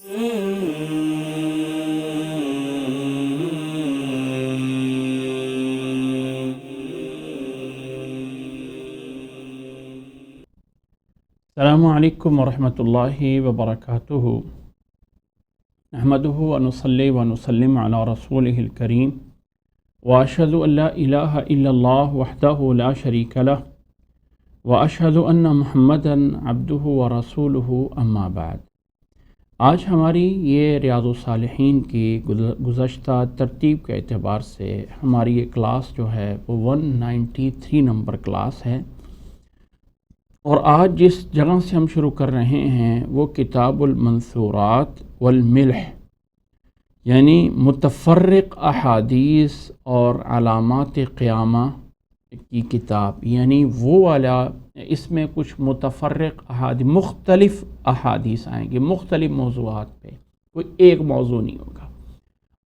السلام علیکم ورحمۃ اللہ وبرکاتہ۔ نحمدہ ونصلی ونسلم علی رسولہ الکریم، واشہد ان لا الہ الا اللہ وحدہ لا شریک لہ، واشہد ان محمدا عبدہ ورسولہ، اما بعد۔ آج ہماری یہ ریاض الصالحین کی گزشتہ ترتیب کے اعتبار سے ہماری یہ کلاس جو ہے وہ 193 نمبر کلاس ہے، اور آج جس جگہ سے ہم شروع کر رہے ہیں وہ کتاب المنثورات والملح، یعنی متفرق احادیث اور علامات قیامہ کی کتاب، یعنی وہ والا، اس میں کچھ متفرق مختلف احادیث آئیں گے مختلف موضوعات پہ، کوئی ایک موضوع نہیں ہوگا۔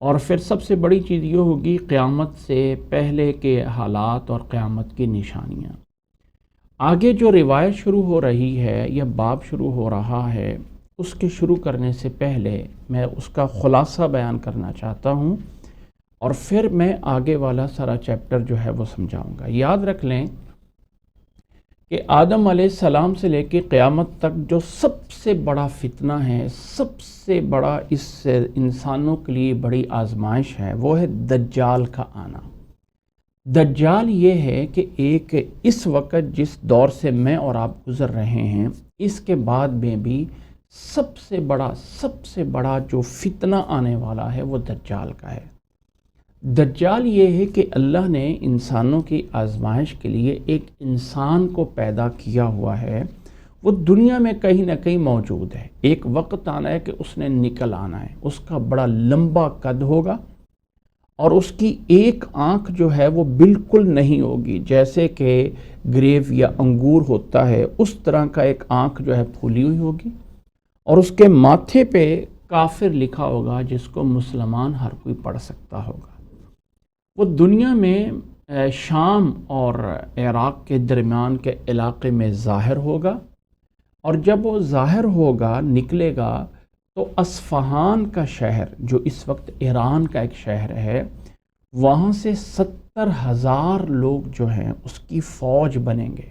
اور پھر سب سے بڑی چیز یہ ہوگی قیامت سے پہلے کے حالات اور قیامت کی نشانیاں۔ آگے جو روایت شروع ہو رہی ہے یا باب شروع ہو رہا ہے، اس کے شروع کرنے سے پہلے میں اس کا خلاصہ بیان کرنا چاہتا ہوں، اور پھر میں آگے والا سارا چیپٹر جو ہے وہ سمجھاؤں گا۔ یاد رکھ لیں کہ آدم علیہ السلام سے لے کے قیامت تک جو سب سے بڑا فتنہ ہے، سب سے بڑا اس انسانوں کے لیے بڑی آزمائش ہے، وہ ہے دجال کا آنا۔ دجال یہ ہے کہ ایک اس وقت جس دور سے میں اور آپ گزر رہے ہیں، اس کے بعد میں بھی سب سے بڑا جو فتنہ آنے والا ہے وہ دجال کا ہے۔ دجال یہ ہے کہ اللہ نے انسانوں کی آزمائش کے لیے ایک انسان کو پیدا کیا ہوا ہے، وہ دنیا میں کہیں نہ کہیں موجود ہے۔ ایک وقت آنا ہے کہ اس نے نکل آنا ہے، اس کا بڑا لمبا قد ہوگا، اور اس کی ایک آنکھ جو ہے وہ بالکل نہیں ہوگی، جیسے کہ گریپ یا انگور ہوتا ہے اس طرح کا ایک آنکھ جو ہے پھولی ہوئی ہوگی، اور اس کے ماتھے پہ کافر لکھا ہوگا جس کو مسلمان ہر کوئی پڑھ سکتا ہوگا۔ وہ دنیا میں شام اور عراق کے درمیان کے علاقے میں ظاہر ہوگا، اور جب وہ ظاہر ہوگا، نکلے گا، تو اصفہان کا شہر جو اس وقت ایران کا ایک شہر ہے، وہاں سے 70,000 لوگ جو ہیں اس کی فوج بنیں گے۔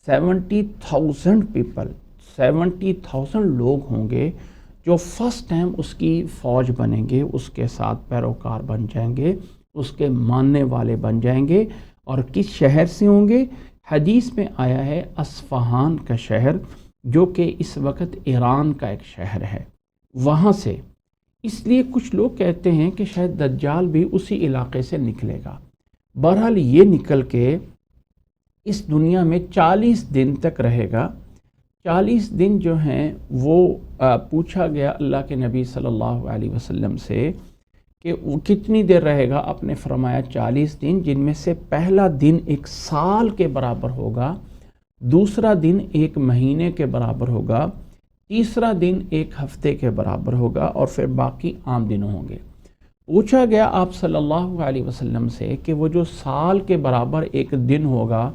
70,000 پیپل، 70,000 لوگ ہوں گے جو فرسٹ ٹائم اس کی فوج بنیں گے، اس کے ساتھ پیروکار بن جائیں گے، اس کے ماننے والے بن جائیں گے۔ اور کس شہر سے ہوں گے؟ حدیث میں آیا ہے اصفہان کا شہر، جو کہ اس وقت ایران کا ایک شہر ہے، وہاں سے۔ اس لیے کچھ لوگ کہتے ہیں کہ شاید دجال بھی اسی علاقے سے نکلے گا۔ بہرحال یہ نکل کے اس دنیا میں 40 دن تک رہے گا۔ 40 دن جو ہیں وہ پوچھا گیا اللہ کے نبی صلی اللہ علیہ وسلم سے کہ وہ کتنی دیر رہے گا۔ آپ نے فرمایا 40 دن، جن میں سے پہلا دن 1 سال کے برابر ہوگا، دوسرا دن 1 مہینے کے برابر ہوگا، تیسرا دن 1 ہفتے کے برابر ہوگا، اور پھر باقی عام دن ہوں گے۔ پوچھا گیا آپ صلی اللہ علیہ وسلم سے کہ وہ جو سال کے برابر 1 دن ہوگا،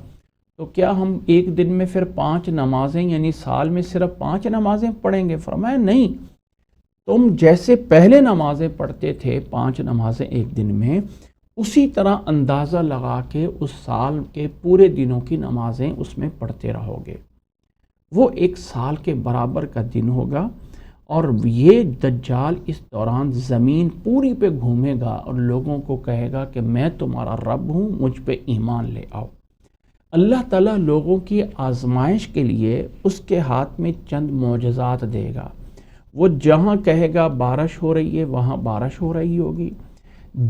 تو کیا ہم ایک دن میں پھر 5 نمازیں، یعنی سال میں صرف 5 نمازیں پڑھیں گے؟ فرمایا نہیں، تم جیسے پہلے نمازیں پڑھتے تھے 5 نمازیں ایک دن میں، اسی طرح اندازہ لگا کے اس سال کے پورے دنوں کی نمازیں اس میں پڑھتے رہو گے۔ وہ 1 سال کے برابر کا دن ہوگا، اور یہ دجال اس دوران زمین پوری پہ گھومے گا اور لوگوں کو کہے گا کہ میں تمہارا رب ہوں، مجھ پہ ایمان لے آؤ۔ اللہ تعالیٰ لوگوں کی آزمائش کے لیے اس کے ہاتھ میں چند معجزات دے گا۔ وہ جہاں کہے گا بارش ہو رہی ہے، وہاں بارش ہو رہی ہوگی۔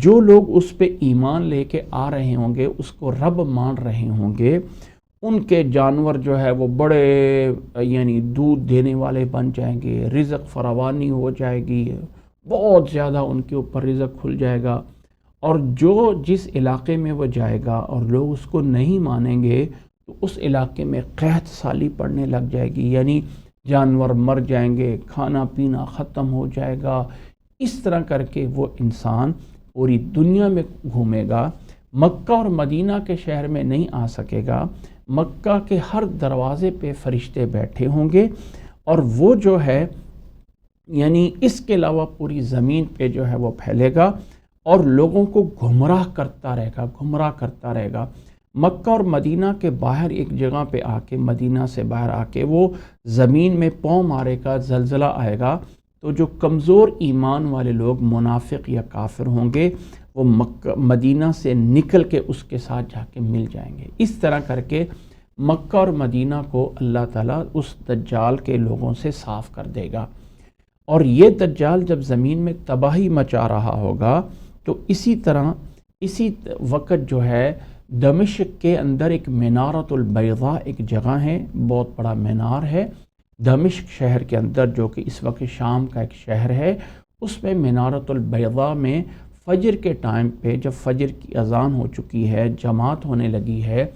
جو لوگ اس پہ ایمان لے کے آ رہے ہوں گے، اس کو رب مان رہے ہوں گے، ان کے جانور جو ہے وہ بڑے یعنی دودھ دینے والے بن جائیں گے، رزق فراوانی ہو جائے گی، بہت زیادہ ان کے اوپر رزق کھل جائے گا۔ اور جو جس علاقے میں وہ جائے گا اور لوگ اس کو نہیں مانیں گے، تو اس علاقے میں قحط سالی پڑنے لگ جائے گی، یعنی جانور مر جائیں گے، کھانا پینا ختم ہو جائے گا۔ اس طرح کر کے وہ انسان پوری دنیا میں گھومے گا، مکہ اور مدینہ کے شہر میں نہیں آ سکے گا۔ مکہ کے ہر دروازے پہ فرشتے بیٹھے ہوں گے، اور وہ جو ہے یعنی اس کے علاوہ پوری زمین پہ جو ہے وہ پھیلے گا اور لوگوں کو گمراہ کرتا رہے گا۔ مکہ اور مدینہ کے باہر ایک جگہ پہ آ کے، مدینہ سے باہر آ کے وہ زمین میں پاؤں مارے گا، زلزلہ آئے گا، تو جو کمزور ایمان والے لوگ منافق یا کافر ہوں گے وہ مدینہ سے نکل کے اس کے ساتھ جا کے مل جائیں گے۔ اس طرح کر کے مکہ اور مدینہ کو اللہ تعالیٰ اس دجال کے لوگوں سے صاف کر دے گا۔ اور یہ دجال جب زمین میں تباہی مچا رہا ہوگا تو اسی طرح اسی وقت جو ہے دمشق کے اندر ایک منارۃ البیضاء ایک جگہ ہے، بہت بڑا مینار ہے دمشق شہر کے اندر، جو کہ اس وقت شام کا ایک شہر ہے۔ اس میں منارۃ البیضاء میں فجر کے ٹائم پہ جب فجر کی اذان ہو چکی ہے، جماعت ہونے لگی ہے،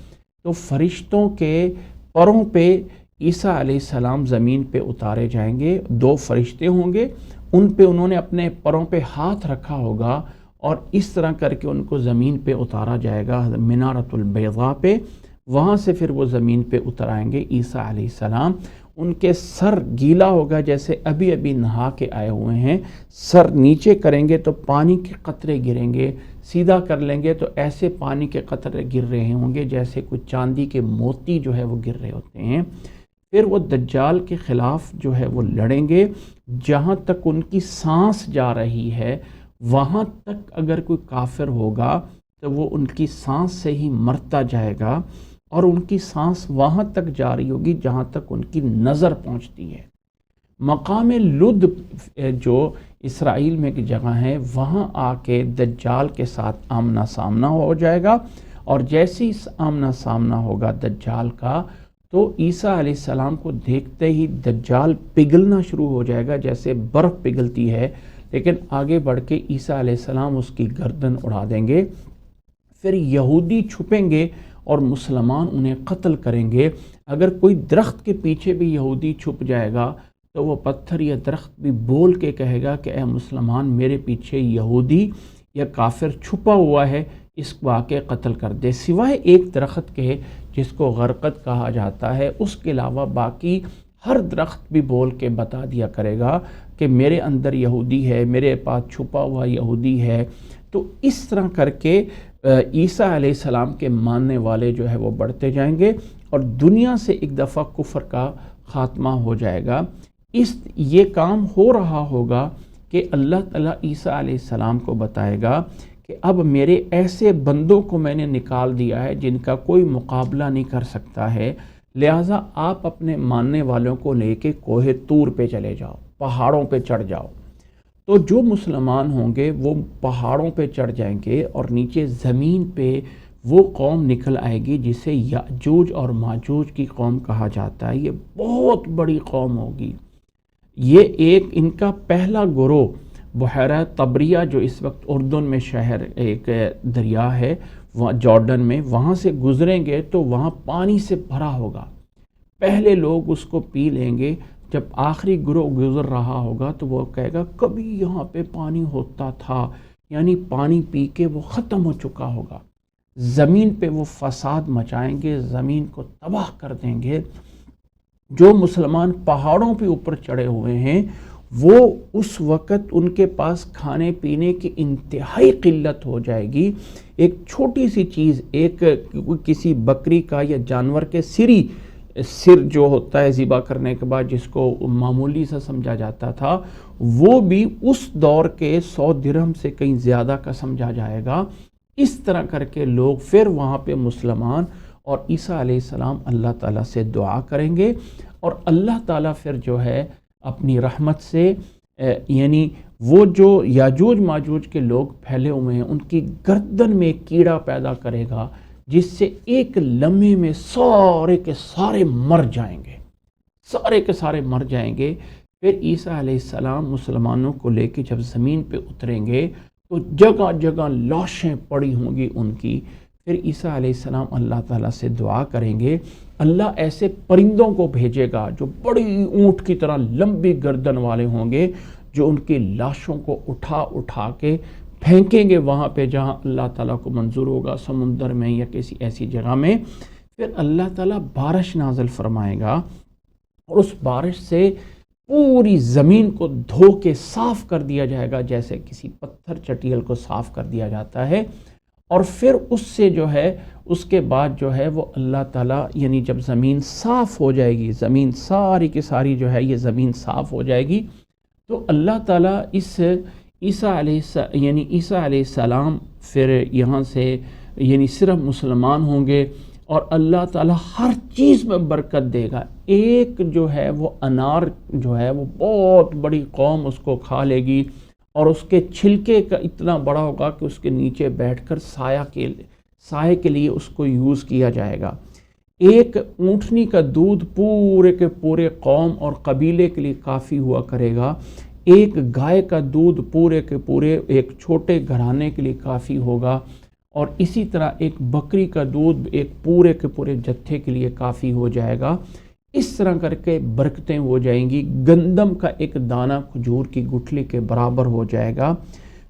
تو فرشتوں کے پروں پہ عیسیٰ علیہ السلام زمین پہ اتارے جائیں گے۔ 2 فرشتے ہوں گے، ان پہ انہوں نے اپنے پروں پہ ہاتھ رکھا ہوگا اور اس طرح کر کے ان کو زمین پہ اتارا جائے گا منارۃ البیضاء پہ۔ وہاں سے پھر وہ زمین پہ اتر آئیں گے عیسیٰ علیہ السلام۔ ان کے سر گیلا ہوگا، جیسے ابھی نہا کے آئے ہوئے ہیں، سر نیچے کریں گے تو پانی کے قطرے گریں گے، سیدھا کر لیں گے تو ایسے پانی کے قطرے گر رہے ہوں گے جیسے کچھ چاندی کے موتی جو ہے وہ گر رہے ہوتے ہیں۔ پھر وہ دجال کے خلاف جو ہے وہ لڑیں گے، جہاں تک ان کی سانس جا رہی ہے وہاں تک اگر کوئی کافر ہوگا تو وہ ان کی سانس سے ہی مرتا جائے گا، اور ان کی سانس وہاں تک جاری ہوگی جہاں تک ان کی نظر پہنچتی ہے۔ مقام لد جو اسرائیل میں ایک جگہ ہے، وہاں آ کے دجال کے ساتھ آمنا سامنا ہو جائے گا، اور جیسے ہی آمنا سامنا ہوگا دجال کا تو عیسیٰ علیہ السلام کو دیکھتے ہی دجال پگھلنا شروع ہو جائے گا جیسے برف پگھلتی ہے، لیکن آگے بڑھ کے عیسیٰ علیہ السلام اس کی گردن اڑا دیں گے۔ پھر یہودی چھپیں گے اور مسلمان انہیں قتل کریں گے۔ اگر کوئی درخت کے پیچھے بھی یہودی چھپ جائے گا تو وہ پتھر یا درخت بھی بول کے کہے گا کہ اے مسلمان، میرے پیچھے یہودی یا کافر چھپا ہوا ہے، اس کو آ کے قتل کر دے، سوائے ایک درخت کے جس کو غرقد کہا جاتا ہے۔ اس کے علاوہ باقی ہر درخت بھی بول کے بتا دیا کرے گا کہ میرے اندر یہودی ہے، میرے پاس چھپا ہوا یہودی ہے۔ تو اس طرح کر کے عیسیٰ علیہ السلام کے ماننے والے جو ہے وہ بڑھتے جائیں گے، اور دنیا سے ایک دفعہ کفر کا خاتمہ ہو جائے گا۔ یہ کام ہو رہا ہوگا کہ اللہ تعالیٰ عیسیٰ علیہ السلام کو بتائے گا کہ اب میرے ایسے بندوں کو میں نے نکال دیا ہے جن کا کوئی مقابلہ نہیں کر سکتا ہے، لہٰذا آپ اپنے ماننے والوں کو لے کے کوہ طور پہ چلے جاؤ، پہاڑوں پہ چڑھ جاؤ۔ تو جو مسلمان ہوں گے وہ پہاڑوں پہ چڑھ جائیں گے، اور نیچے زمین پہ وہ قوم نکل آئے گی جسے یاجوج اور ماجوج کی قوم کہا جاتا ہے۔ یہ بہت بڑی قوم ہوگی۔ یہ ایک ان کا پہلا گروہ بحیرہ طبریہ، جو اس وقت اردن میں شہر ایک دریا ہے جارڈن میں، وہاں سے گزریں گے تو وہاں پانی سے بھرا ہوگا، پہلے لوگ اس کو پی لیں گے۔ جب آخری گروہ گزر رہا ہوگا تو وہ کہے گا کبھی یہاں پہ پانی ہوتا تھا، یعنی پانی پی کے وہ ختم ہو چکا ہوگا۔ زمین پہ وہ فساد مچائیں گے، زمین کو تباہ کر دیں گے۔ جو مسلمان پہاڑوں پہ اوپر چڑھے ہوئے ہیں وہ اس وقت ان کے پاس کھانے پینے کی انتہائی قلت ہو جائے گی۔ ایک چھوٹی سی چیز، ایک کسی بکری کا یا جانور کے سر جو ہوتا ہے ذبح کرنے کے بعد جس کو معمولی سا سمجھا جاتا تھا، وہ بھی اس دور کے 100 درہم سے کہیں زیادہ کا سمجھا جائے گا۔ اس طرح کر کے لوگ پھر وہاں پہ مسلمان اور عیسیٰ علیہ السلام اللہ تعالیٰ سے دعا کریں گے، اور اللہ تعالیٰ پھر جو ہے اپنی رحمت سے یعنی وہ جو یاجوج ماجوج کے لوگ پھیلے ہوئے ہیں ان کی گردن میں کیڑا پیدا کرے گا، جس سے ایک لمحے میں سارے کے سارے مر جائیں گے، سارے کے سارے مر جائیں گے۔ پھر عیسیٰ علیہ السلام مسلمانوں کو لے کے جب زمین پہ اتریں گے تو جگہ جگہ لاشیں پڑی ہوں گی ان کی۔ پھر عیسیٰ علیہ السلام اللہ تعالیٰ سے دعا کریں گے، اللہ ایسے پرندوں کو بھیجے گا جو بڑی اونٹ کی طرح لمبی گردن والے ہوں گے، جو ان کی لاشوں کو اٹھا اٹھا کے پھینکیں گے وہاں پہ جہاں اللہ تعالیٰ کو منظور ہوگا، سمندر میں یا کسی ایسی جگہ میں۔ پھر اللہ تعالیٰ بارش نازل فرمائے گا، اور اس بارش سے پوری زمین کو دھو کے صاف کر دیا جائے گا، جیسے کسی پتھر چٹیل کو صاف کر دیا جاتا ہے، اور پھر اس سے جو ہے اس کے بعد جو ہے وہ اللہ تعالیٰ یعنی جب زمین صاف ہو جائے گی، زمین ساری کی ساری جو ہے یہ زمین صاف ہو جائے گی، تو اللہ تعالیٰ اس عیسیٰ علیہ السلام پھر یہاں سے یعنی صرف مسلمان ہوں گے، اور اللہ تعالیٰ ہر چیز میں برکت دے گا۔ ایک جو ہے وہ انار جو ہے وہ بہت بڑی قوم اس کو کھا لے گی، اور اس کے چھلکے کا اتنا بڑا ہوگا کہ اس کے نیچے بیٹھ کر سائے کے لیے اس کو یوز کیا جائے گا۔ ایک اونٹنی کا دودھ پورے کے پورے قوم اور قبیلے کے لیے کافی ہوا کرے گا، ایک گائے کا دودھ پورے کے پورے ایک چھوٹے گھرانے کے لیے کافی ہوگا، اور اسی طرح ایک بکری کا دودھ ایک پورے کے پورے جتھے کے لیے کافی ہو جائے گا۔ اس طرح کر کے برکتیں ہو جائیں گی، گندم کا ایک دانہ کھجور کی گٹھلی کے برابر ہو جائے گا۔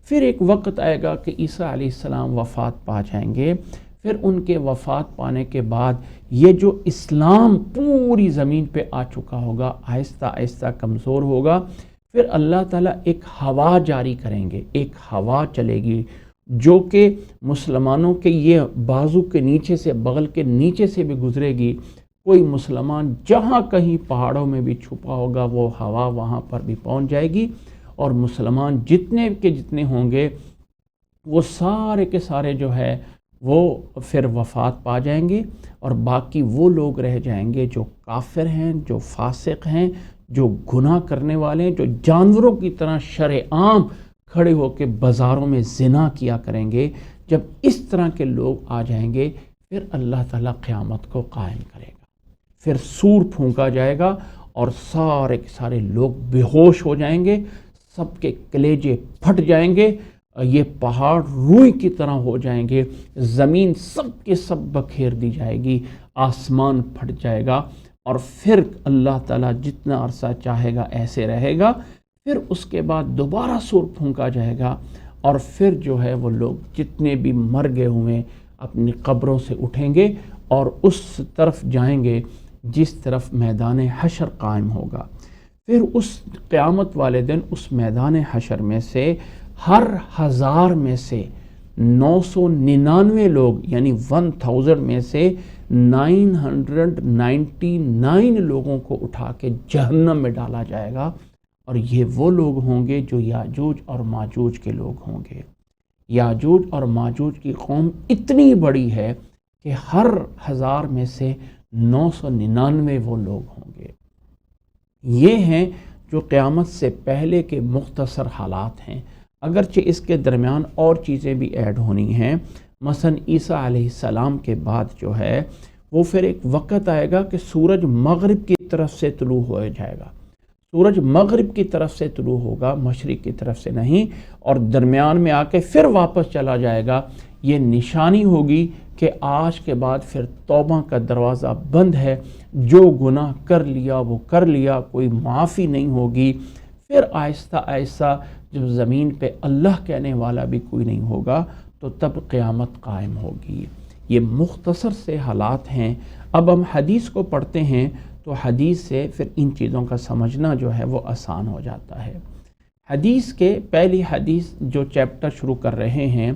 پھر ایک وقت آئے گا کہ عیسیٰ علیہ السلام وفات پا جائیں گے، پھر ان کے وفات پانے کے بعد یہ جو اسلام پوری زمین پہ آ چکا ہوگا آہستہ آہستہ کمزور ہوگا، پھر اللہ تعالیٰ ایک ہوا جاری کریں گے، ایک ہوا چلے گی جو کہ مسلمانوں کے یہ بازو کے نیچے سے بغل کے نیچے سے بھی گزرے گی۔ کوئی مسلمان جہاں کہیں پہاڑوں میں بھی چھپا ہوگا وہ ہوا وہاں پر بھی پہنچ جائے گی، اور مسلمان جتنے کے جتنے ہوں گے وہ سارے کے سارے جو ہے وہ پھر وفات پا جائیں گے، اور باقی وہ لوگ رہ جائیں گے جو کافر ہیں، جو فاسق ہیں، جو گناہ کرنے والے ہیں، جو جانوروں کی طرح شرع عام کھڑے ہو کے بازاروں میں زنا کیا کریں گے۔ جب اس طرح کے لوگ آ جائیں گے پھر اللہ تعالیٰ قیامت کو قائم کرے گا، پھر سور پھونکا جائے گا اور سارے کے سارے لوگ بے ہوش ہو جائیں گے، سب کے کلیجے پھٹ جائیں گے، یہ پہاڑ روئی کی طرح ہو جائیں گے، زمین سب کے سب بکھیر دی جائے گی، آسمان پھٹ جائے گا، اور پھر اللہ تعالیٰ جتنا عرصہ چاہے گا ایسے رہے گا۔ پھر اس کے بعد دوبارہ سور پھونکا جائے گا، اور پھر جو ہے وہ لوگ جتنے بھی مر گئے ہوئے اپنی قبروں سے اٹھیں گے اور اس طرف جائیں گے جس طرف میدان حشر قائم ہوگا۔ پھر اس قیامت والے دن اس میدان حشر میں سے ہر 1000 میں سے 999 لوگ یعنی 1000 میں سے 999 لوگوں کو اٹھا کے جہنم میں ڈالا جائے گا، اور یہ وہ لوگ ہوں گے جو یاجوج اور ماجوج کے لوگ ہوں گے۔ یاجوج اور ماجوج کی قوم اتنی بڑی ہے کہ ہر 1000 میں سے 999 وہ لوگ ہوں گے۔ یہ ہیں جو قیامت سے پہلے کے مختصر حالات ہیں، اگرچہ اس کے درمیان اور چیزیں بھی ایڈ ہونی ہیں۔ مثلا عیسیٰ علیہ السلام کے بعد جو ہے وہ پھر ایک وقت آئے گا کہ سورج مغرب کی طرف سے طلوع ہو جائے گا، سورج مغرب کی طرف سے طلوع ہوگا، مشرق کی طرف سے نہیں، اور درمیان میں آ کے پھر واپس چلا جائے گا۔ یہ نشانی ہوگی کہ آج کے بعد پھر توبہ کا دروازہ بند ہے، جو گناہ کر لیا وہ کر لیا، کوئی معافی نہیں ہوگی۔ پھر آہستہ آہستہ جب زمین پہ اللہ کہنے والا بھی کوئی نہیں ہوگا تو تب قیامت قائم ہوگی۔ یہ مختصر سے حالات ہیں۔ اب ہم حدیث کو پڑھتے ہیں تو حدیث سے پھر ان چیزوں کا سمجھنا جو ہے وہ آسان ہو جاتا ہے۔ حدیث کے پہلی حدیث جو چیپٹر شروع کر رہے ہیں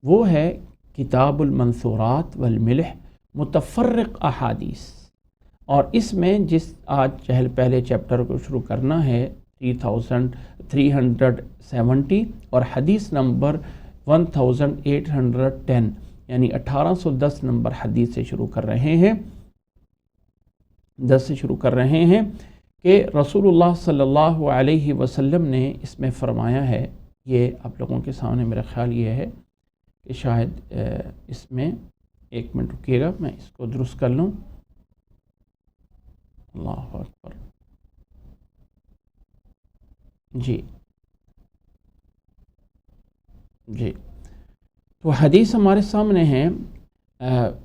وہ ہے کتاب المنثورات والملح متفرق احادیث، اور اس میں جس آج پہلے چیپٹر کو شروع کرنا ہے 3370 اور حدیث نمبر 1810 یعنی 1810 نمبر حدیث سے شروع کر رہے ہیں، 10 سے شروع کر رہے ہیں کہ رسول اللہ صلی اللہ علیہ وسلم نے اس میں فرمایا ہے۔ یہ آپ لوگوں کے سامنے میرا خیال یہ ہے کہ شاید اس میں 1 منٹ رکیے گا، میں اس کو درست کر لوں۔ اللہ اکبر، جی تو حدیث ہمارے سامنے ہے۔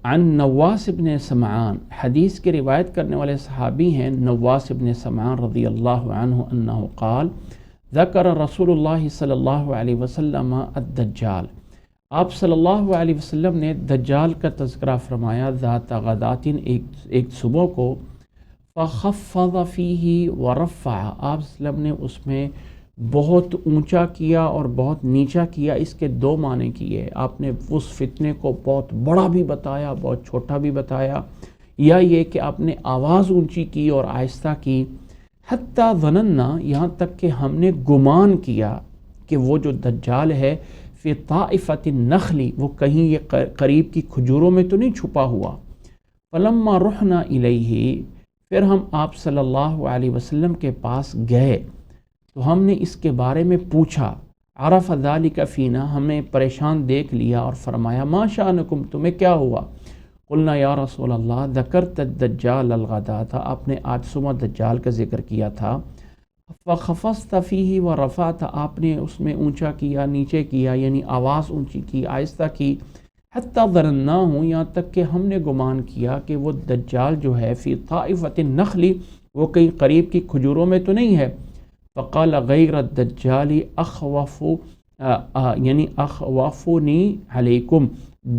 عن نواس بن سمعان، حدیث کی روایت کرنے والے صحابی ہیں نواس بن سمعان رضی اللہ عنہ انہ قال ذکر رسول اللہ صلی اللہ علیہ وسلم الدجال، آپ صلی اللہ علیہ وسلم نے دجال کا تذکرہ فرمایا ذات غداتن، ایک صبح کو، فخفض فیہ ورفع، آپ صلی اللہ علیہ وسلم نے اس میں بہت اونچا کیا اور بہت نیچا کیا. اس کے دو معنی کیے. آپ نے اس فتنے کو بہت بڑا بھی بتایا، بہت چھوٹا بھی بتایا، یا یہ کہ آپ نے آواز اونچی کی اور آہستہ کی. حتیٰ ظننا، یہاں تک کہ ہم نے گمان کیا کہ وہ جو دجال ہے فی طائفۃ النخل، وہ کہیں یہ قریب کی کھجوروں میں تو نہیں چھپا ہوا. فلما رحنا الیہ، پھر ہم آپ صلی اللہ علیہ وسلم کے پاس گئے تو ہم نے اس کے بارے میں پوچھا. عرف ذلک فینا، ہمیں پریشان دیکھ لیا اور فرمایا ما شأنکم، تمہیں کیا ہوا؟ قلنا یا رسول اللہ ذکرت الدجال الغداۃ، آپ نے آج صبح دجال کا ذکر کیا تھا. فخفضت فیہ ورفعت، آپ نے اس میں اونچا کیا نیچے کیا، یعنی آواز اونچی کی آہستہ کی. حتیٰ ظنناہ، یہاں تک کہ ہم نے گمان کیا کہ وہ دجال جو ہے فی طائفۃ النخل، وہ کہیں قریب کی کھجوروں میں تو نہیں ہے. فقال غیر الدجال اخوف، یعنی اخوفنی علیکم،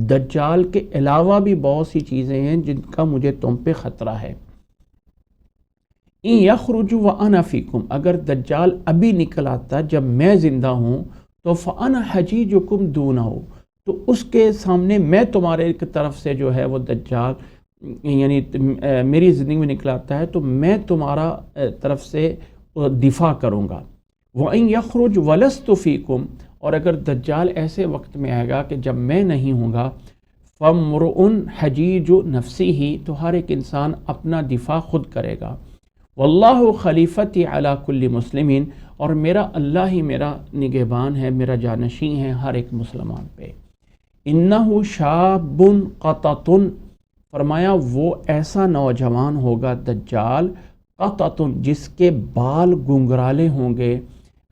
دجال کے علاوہ بھی بہت سی چیزیں ہیں جن کا مجھے تم پہ خطرہ ہے. ان یخرج وانا فیکم، اگر دجال ابھی نکل آتا جب میں زندہ ہوں تو فانا حجیجکم دونہ، تو اس کے سامنے میں تمہارے طرف سے جو ہے وہ دجال، یعنی میری زندگی میں نکل آتا ہے تو میں تمہارا طرف سے دفاع کروں گا. وَإِن يَخْرُجْ وَلَسْتُ فِيكُمْ، اور اگر دجال ایسے وقت میں آئے گا کہ جب میں نہیں ہوں گا، فَامْرُؤٌ حَجِیجُ نَفْسِهِ، تو ہر ایک انسان اپنا دفاع خود کرے گا. وَاللَّهُ خَلِيفَتِي عَلَى كُلِّ مُسْلِمٍ، اور میرا اللہ ہی میرا نگہبان ہے، میرا جانشین ہے ہر ایک مسلمان پہ. إِنَّهُ شَابٌ قَطَطٌ، فرمایا وہ ایسا نوجوان ہوگا دجال، قطعتن، جس کے بال گنگرالے ہوں گے،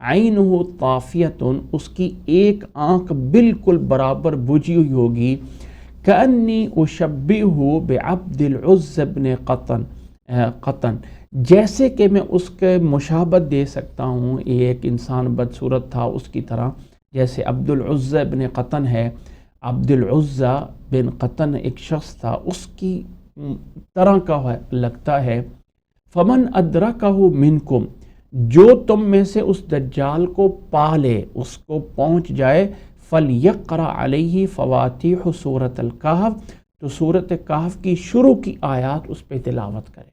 عینہ طافیتن، اس کی ایک آنکھ بالکل برابر بجھی ہوئی ہوگی. کأنی اشبہہ بعبد العزى بن قطن، جیسے کہ میں اس کے مشابہت دے سکتا ہوں، یہ ایک انسان بدصورت تھا اس کی طرح، جیسے عبد العزى بن قطن ہے. عبد العزى بن قطن ایک شخص تھا، اس کی طرح کا لگتا ہے. فمن ادرکہ منکم، جو تم میں سے اس دجال کو پا لے، اس کو پہنچ جائے، فلیقرأ علیہ فواتیح سورۃ الکہف، تو سورۃ کہف کی شروع کی آیات اس پہ تلاوت کرے.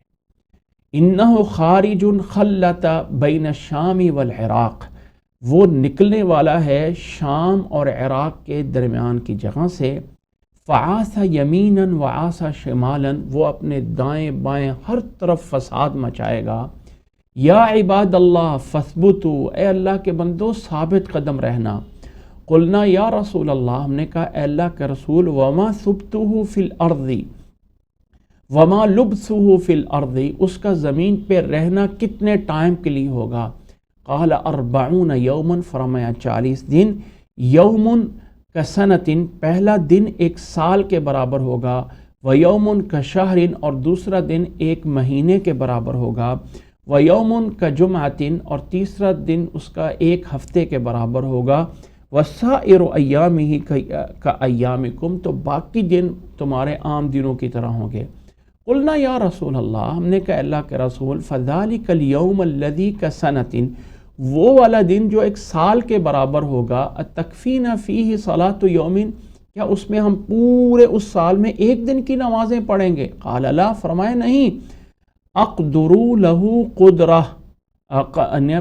انہ خارج خلت بین الشام والعراق، وہ نکلنے والا ہے شام اور عراق کے درمیان کی جگہ سے. فعاث یمیناً وعاث شمالاً، وہ اپنے دائیں بائیں ہر طرف فساد مچائے گا. یا عباد اللہ فاثبتوا، اے اللہ کے بندو ثابت قدم رہنا. قلنا یا رسول اللہ، ہم نے کہا اے اللہ کے رسول، وما ثبتہ فی الارض وما لبثہ فی الارض، اس کا زمین پہ رہنا کتنے ٹائم کے لیے ہوگا؟ قال 40 یوما، فرمایا 40 دن. یوم کسنتن، پہلا دن ایک سال کے برابر ہوگا. ویوم کشہرن، اور دوسرا دن ایک مہینے کے برابر ہوگا. ویوم کجمعتن، اور تیسرا دن اس کا ایک ہفتے کے برابر ہوگا. وسائر ایامہ کایامکم، تو باقی دن تمہارے عام دنوں کی طرح ہوں گے. قلنا یا رسول اللہ، ہم نے کہا اللہ کے رسول، فذلک الیوم الذی کسنتن، وہ والا دن جو ایک سال کے برابر ہوگا، تکفینا فیہ صلاۃ یومن، کیا اس میں ہم پورے اس سال میں ایک دن کی نمازیں پڑھیں گے؟ قال لا، فرمایا نہیں. اقدروا لہ قدرہ،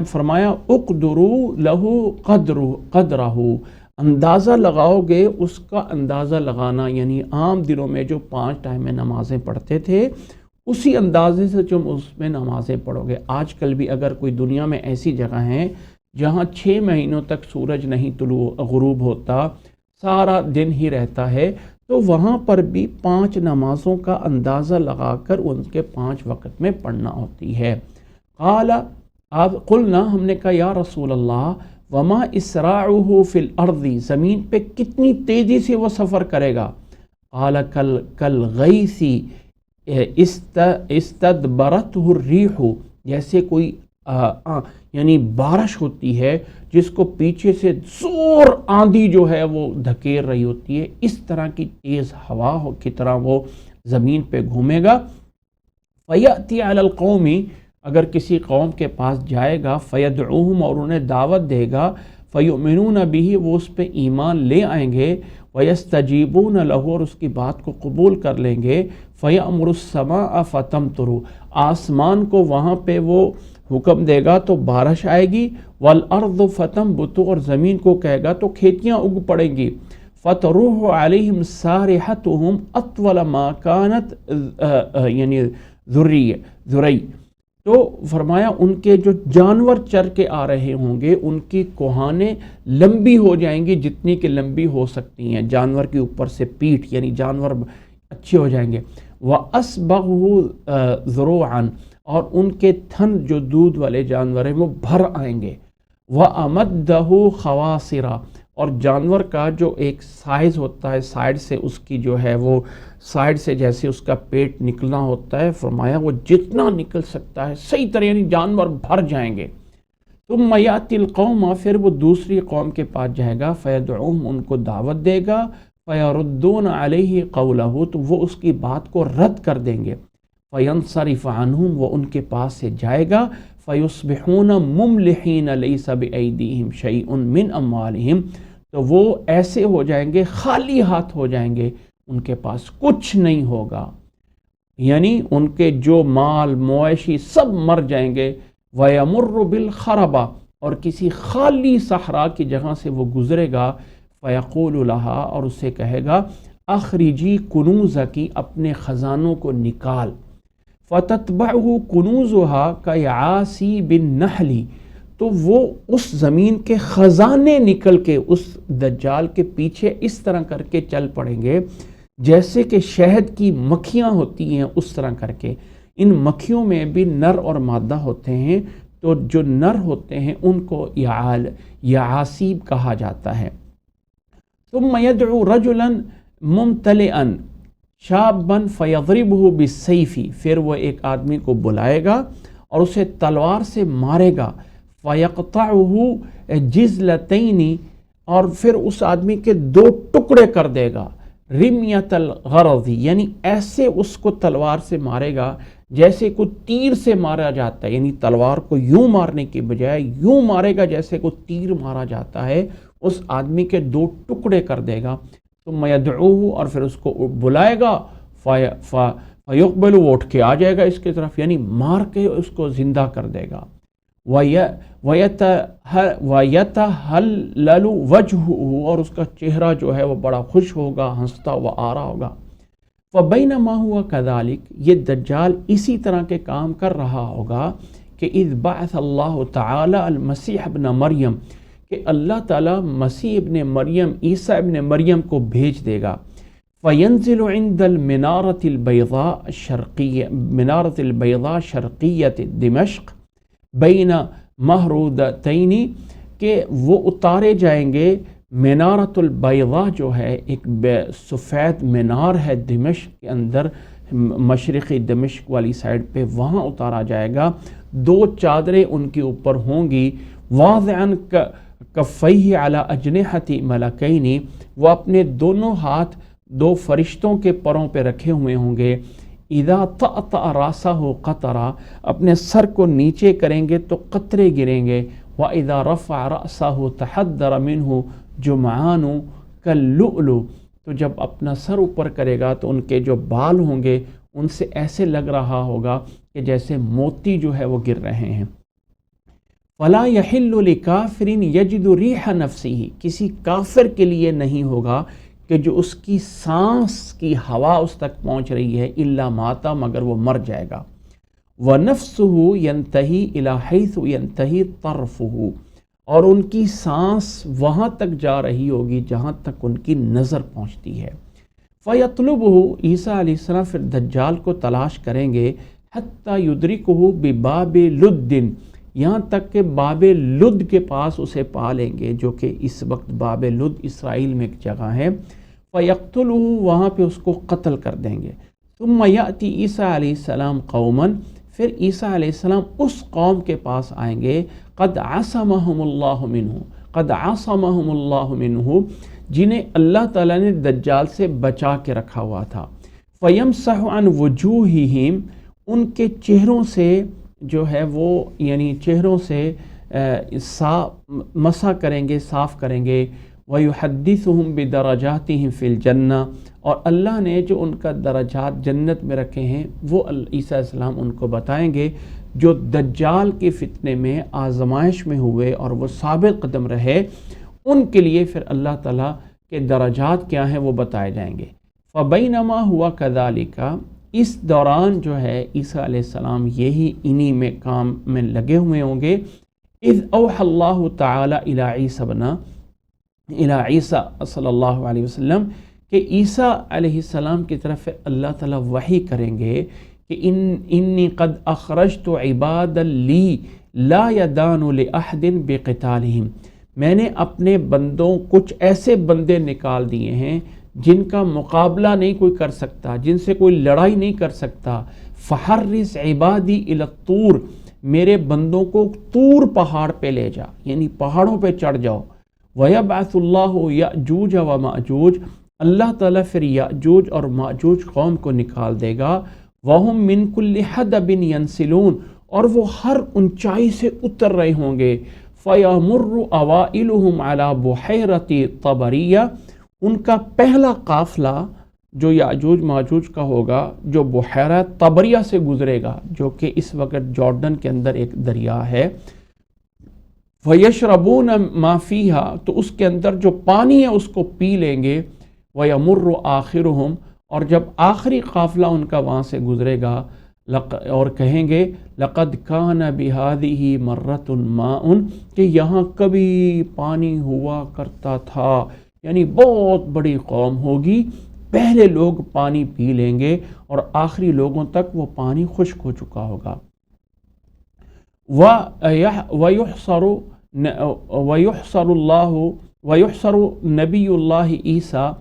فرمایا اقدروا لہ قدرہ، اندازہ لگاؤ گے اس کا اندازہ لگانا، یعنی عام دنوں میں جو 5 ٹائم میں نمازیں پڑھتے تھے اسی اندازے سے تم اس میں نمازیں پڑھو گے. آج کل بھی اگر کوئی دنیا میں ایسی جگہ ہیں جہاں 6 مہینوں تک سورج نہیں غروب ہوتا، سارا دن ہی رہتا ہے، تو وہاں پر بھی 5 نمازوں کا اندازہ لگا کر ان کے 5 وقت میں پڑھنا ہوتی ہے. قال، قلنا، ہم نے کہا یا رسول اللہ، وما اسراعہ فی الارض، زمین پہ کتنی تیزی سے وہ سفر کرے گا؟ قال کالغیث استدبرتہ الریح، جیسے کوئی یعنی بارش ہوتی ہے جس کو پیچھے سے زور آندھی جو ہے وہ دھکیل رہی ہوتی ہے، اس طرح کی تیز ہوا کی طرح وہ زمین پہ گھومے گا. فَيَأْتِي عَلَى الْقَوْمِ، اگر کسی قوم کے پاس جائے گا، فَيَدْعُوهُمْ، اور انہیں دعوت دے گا، فَيُؤْمِنُونَ بِهِ، وہ اس پہ ایمان لے آئیں گے، وَيَسْتَجِيبُونَ لَهُ، اور اس کی بات کو قبول کر لیں گے، فَيَأْمُرُ السَّمَاءَ فَتَمْطُرُ، آسمان کو وہاں پہ وہ حکم دے گا تو بارش آئے گی، وَالْأَرْضُ فَتَنْبُتُ، اور زمین کو کہے گا تو کھیتیاں اگ پڑیں گی، فَتَرُوحُ عَلَيْهِمْ سَارِحَتُهُمْ أَطْوَلَ مَا كَانَتْ، یعنی ذُرَيْ، تو فرمایا ان کے جو جانور چر کے آ رہے ہوں گے ان کی کوہانیں لمبی ہو جائیں گی جتنی کہ لمبی ہو سکتی ہیں، جانور کے اوپر سے پیٹھ، یعنی جانور اچھے ہو جائیں گے، وَأَسْبَغُهُ ذُرُوعًا، اور ان کے تھن جو دودھ والے جانور ہیں وہ بھر آئیں گے، وَأَمَدَّهُ خَوَاصِرًا، اور جانور کا جو ایک سائز ہوتا ہے، سائیڈ سے اس کی جو ہے وہ سائیڈ سے جیسے اس کا پیٹ نکلنا ہوتا ہے، فرمایا وہ جتنا نکل سکتا ہے صحیح طرح، یعنی جانور بھر جائیں گے۔ ثم یاتی القوم، پھر وہ دوسری قوم کے پاس جائے گا، فیدعوہم، ان کو دعوت دے گا، فیردون علیہ قولہ، تو وہ اس کی بات کو رد کر دیں گے، فینصرف عنہم، وہ ان کے پاس سے جائے گا، فیصبحون مملحین لیس بایدیہم شیء من اموالہم، تو وہ ایسے ہو جائیں گے، خالی ہاتھ ہو جائیں گے، ان کے پاس کچھ نہیں ہوگا، یعنی ان کے جو مال مویشی سب مر جائیں گے، وَيَمُرُّ بِالْخَرَبَةِ، اور کسی خالی صحرا کی جگہ سے وہ گزرے گا، فَيَقُولُ لَهَا، اور اسے کہے گا، اخرجی کنوزکی، اپنے خزانوں کو نکال، فَتَتْبَعُهُ كُنُوزُهَا كَيَعَاسِي بِالنَّحْلِ، تو وہ اس زمین کے خزانے نکل کے اس دجال کے پیچھے اس طرح کر کے چل پڑیں گے جیسے کہ شہد کی مکھیاں ہوتی ہیں، اس طرح کر کے۔ ان مکھیوں میں بھی نر اور مادہ ہوتے ہیں، تو جو نر ہوتے ہیں ان کو یعاسیب کہا جاتا ہے۔ ثم يدعو رجلا ممتلئا شابا فیضربہ بالسیف، پھر وہ ایک آدمی کو بلائے گا اور اسے تلوار سے مارے گا، فیقطعہ جزلتین، اور پھر اس آدمی کے دو ٹکڑے کر دے گا، رمیت الغرض، یعنی ایسے اس کو تلوار سے مارے گا جیسے کوئی تیر سے مارا جاتا ہے، یعنی تلوار کو یوں مارنے کی بجائے یوں مارے گا جیسے کوئی تیر مارا جاتا ہے، اس آدمی کے دو ٹکڑے کر دے گا، ثم یدعوہ، اور پھر اس کو بلائے گا، فیقبل، وہ اٹھ کے آ جائے گا اس کی طرف، یعنی مار کے اس کو زندہ کر دے گا، وَيَتَهَلَّلُ وَجْهُهُ، اور اس کا چہرہ جو ہے وہ بڑا خوش ہوگا، ہنستا ہوا آ رہا ہوگا۔ فَبَيْنَمَا هُوَ كَذَلِكَ، یہ دجال اسی طرح کے کام کر رہا ہوگا کہ اذ بعث اللہ تعالی المسیح ابن مریم، کہ اللہ تعالیٰ مسیح ابن مریم، عیسیٰ ابن مریم کو بھیج دے گا، فَيَنزِلُ عِنْدَ الْمِنَارَةِ الْبَيْضَاءِ شَرْقِيَّةِ دمشق بین مہرودتین، کہ وہ اتارے جائیں گے، منارۃ البیضاء جو ہے ایک سفید مینار ہے دمشق کے اندر، مشرقی دمشق والی سائڈ پہ، وہاں اتارا جائے گا، دو چادریں ان کے اوپر ہوں گی، واضعا کفیہ علی اجنحۃ ملکین، وہ اپنے دونوں ہاتھ دو فرشتوں کے پروں پہ رکھے ہوئے ہوں گے، اذا طأطأ راسہ قطرہ، اپنے سر کو نیچے کریں گے تو قطرے گریں گے، وَإِذَا رَفَعَ رَأْسَهُ تَحَدَّرَ مِنْهُ جُمْعَانُ كَاللُّؤْلُؤِ، تو جب اپنا سر اوپر کرے گا تو ان کے جو بال ہوں گے ان سے ایسے لگ رہا ہوگا کہ جیسے موتی جو ہے وہ گر رہے ہیں۔ فَلَا يَحِلُّ لِكَافِرٍ يَجِدُ رِيحَ نَفْسِهِ، کسی کافر کے لیے نہیں ہوگا کہ جو اس کی سانس کی ہوا اس تک پہنچ رہی ہے، الا ماتا، مگر وہ مر جائے گا، وَنَفْسُهُ يَنْتَهِي إِلَى حَيْثُ يَنْتَهِي طَرْفُهُ، اور ان کی سانس وہاں تک جا رہی ہوگی جہاں تک ان کی نظر پہنچتی ہے۔ فَيَطْلُبُهُ، عیسیٰ علیہ السلام پھر دجال کو تلاش کریں گے، حَتَّى يُدْرِكُهُ بِبَابِ لُدٍ، یہاں تک کہ باب لد کے پاس اسے پا لیں گے، جو کہ اس وقت باب لد اسرائیل میں ایک جگہ ہے، فَيَقْتُلُهُ، وہاں پہ اس کو قتل کر دیں گے۔ ثُمَّ يَأْتِي عیسیٰ علیہ السلام قوماً، پھر عیسیٰ علیہ السلام اس قوم کے پاس آئیں گے، قد عصمہم اللہ منہ، جنہیں اللہ تعالیٰ نے دجال سے بچا کے رکھا ہوا تھا، فَيَمْسَحُ عَنْ وُجُوهِهِمْ، ان کے چہروں سے جو ہے وہ یعنی چہروں سے مسح کریں گے، صاف کریں گے۔ وَيُحَدِّثُهُمْ بِدَرَجَاتِهِمْ فِي الْجَنَّةِ، اور اللہ نے جو ان کا درجات جنت میں رکھے ہیں وہ عیسیٰ علیہ السلام ان کو بتائیں گے، جو دجال کے فتنے میں آزمائش میں ہوئے اور وہ ثابت قدم رہے، ان کے لیے پھر اللہ تعالیٰ کے درجات کیا ہیں وہ بتائے جائیں گے۔ فَبَيْنَمَا هُوَ كَذَلِكَ، اس دوران جو ہے عیسیٰ علیہ السلام یہی انہی میں کام میں لگے ہوئے ہوں گے، اذ اوحى اللہ تعالی الی عیسیٰ صلی اللہ علیہ وسلم، کہ عیسیٰ علیہ السلام کی طرف اللہ تعالیٰ وحی کریں گے کہ انی قد اخرجت عبادا لی لا یدان لأحد بقتالہم، میں نے اپنے بندوں کچھ ایسے بندے نکال دیے ہیں جن کا مقابلہ نہیں کوئی کر سکتا، جن سے کوئی لڑائی نہیں کر سکتا۔ فحرس عبادی الی الطور، میرے بندوں کو طور پہاڑ پہ لے جا، یعنی پہاڑوں پہ چڑھ جاؤ۔ وَيَبْعَثُ اللَّهُ يَأْجُوجَ وَمَأْجُوجَ، اللہ تعالیٰ پھر یأجوج اور مأجوج قوم کو نکال دے گا۔ وَهُم مِّن كُلِّ حَدَبٍ يَنْسِلُونَ، اور وہ ہر اونچائی سے اتر رہے ہوں گے۔ فَيَمُرُّ أَوَائِلُهُمْ عَلَى بُحَيْرَةِ طَبَرِيَّةٍ، ان کا پہلا قافلہ جو یاجوج ماجوج کا ہوگا جو بحیرہ طبریہ سے گزرے گا، جو کہ اس وقت جارڈن کے اندر ایک دریا ہے۔ وَيَشْرَبُونَ مَا فِيهَا، تو اس کے اندر جو پانی ہے اس کو پی لیں گے۔ وَيَمُرُّ آخِرُهُمْ، اور جب آخری قافلہ ان کا وہاں سے گزرے گا اور کہیں گے لَقَدْ كَانَ بِهَذِهِ مَرَّةٌ مَاءٌ، کہ یہاں کبھی پانی ہوا کرتا تھا، یعنی بہت بڑی قوم ہوگی، پہلے لوگ پانی پی لیں گے اور آخری لوگوں تک وہ پانی خشک ہو چکا ہوگا۔ وَيُحْصَرُ نبی اللہ عیسیٰ،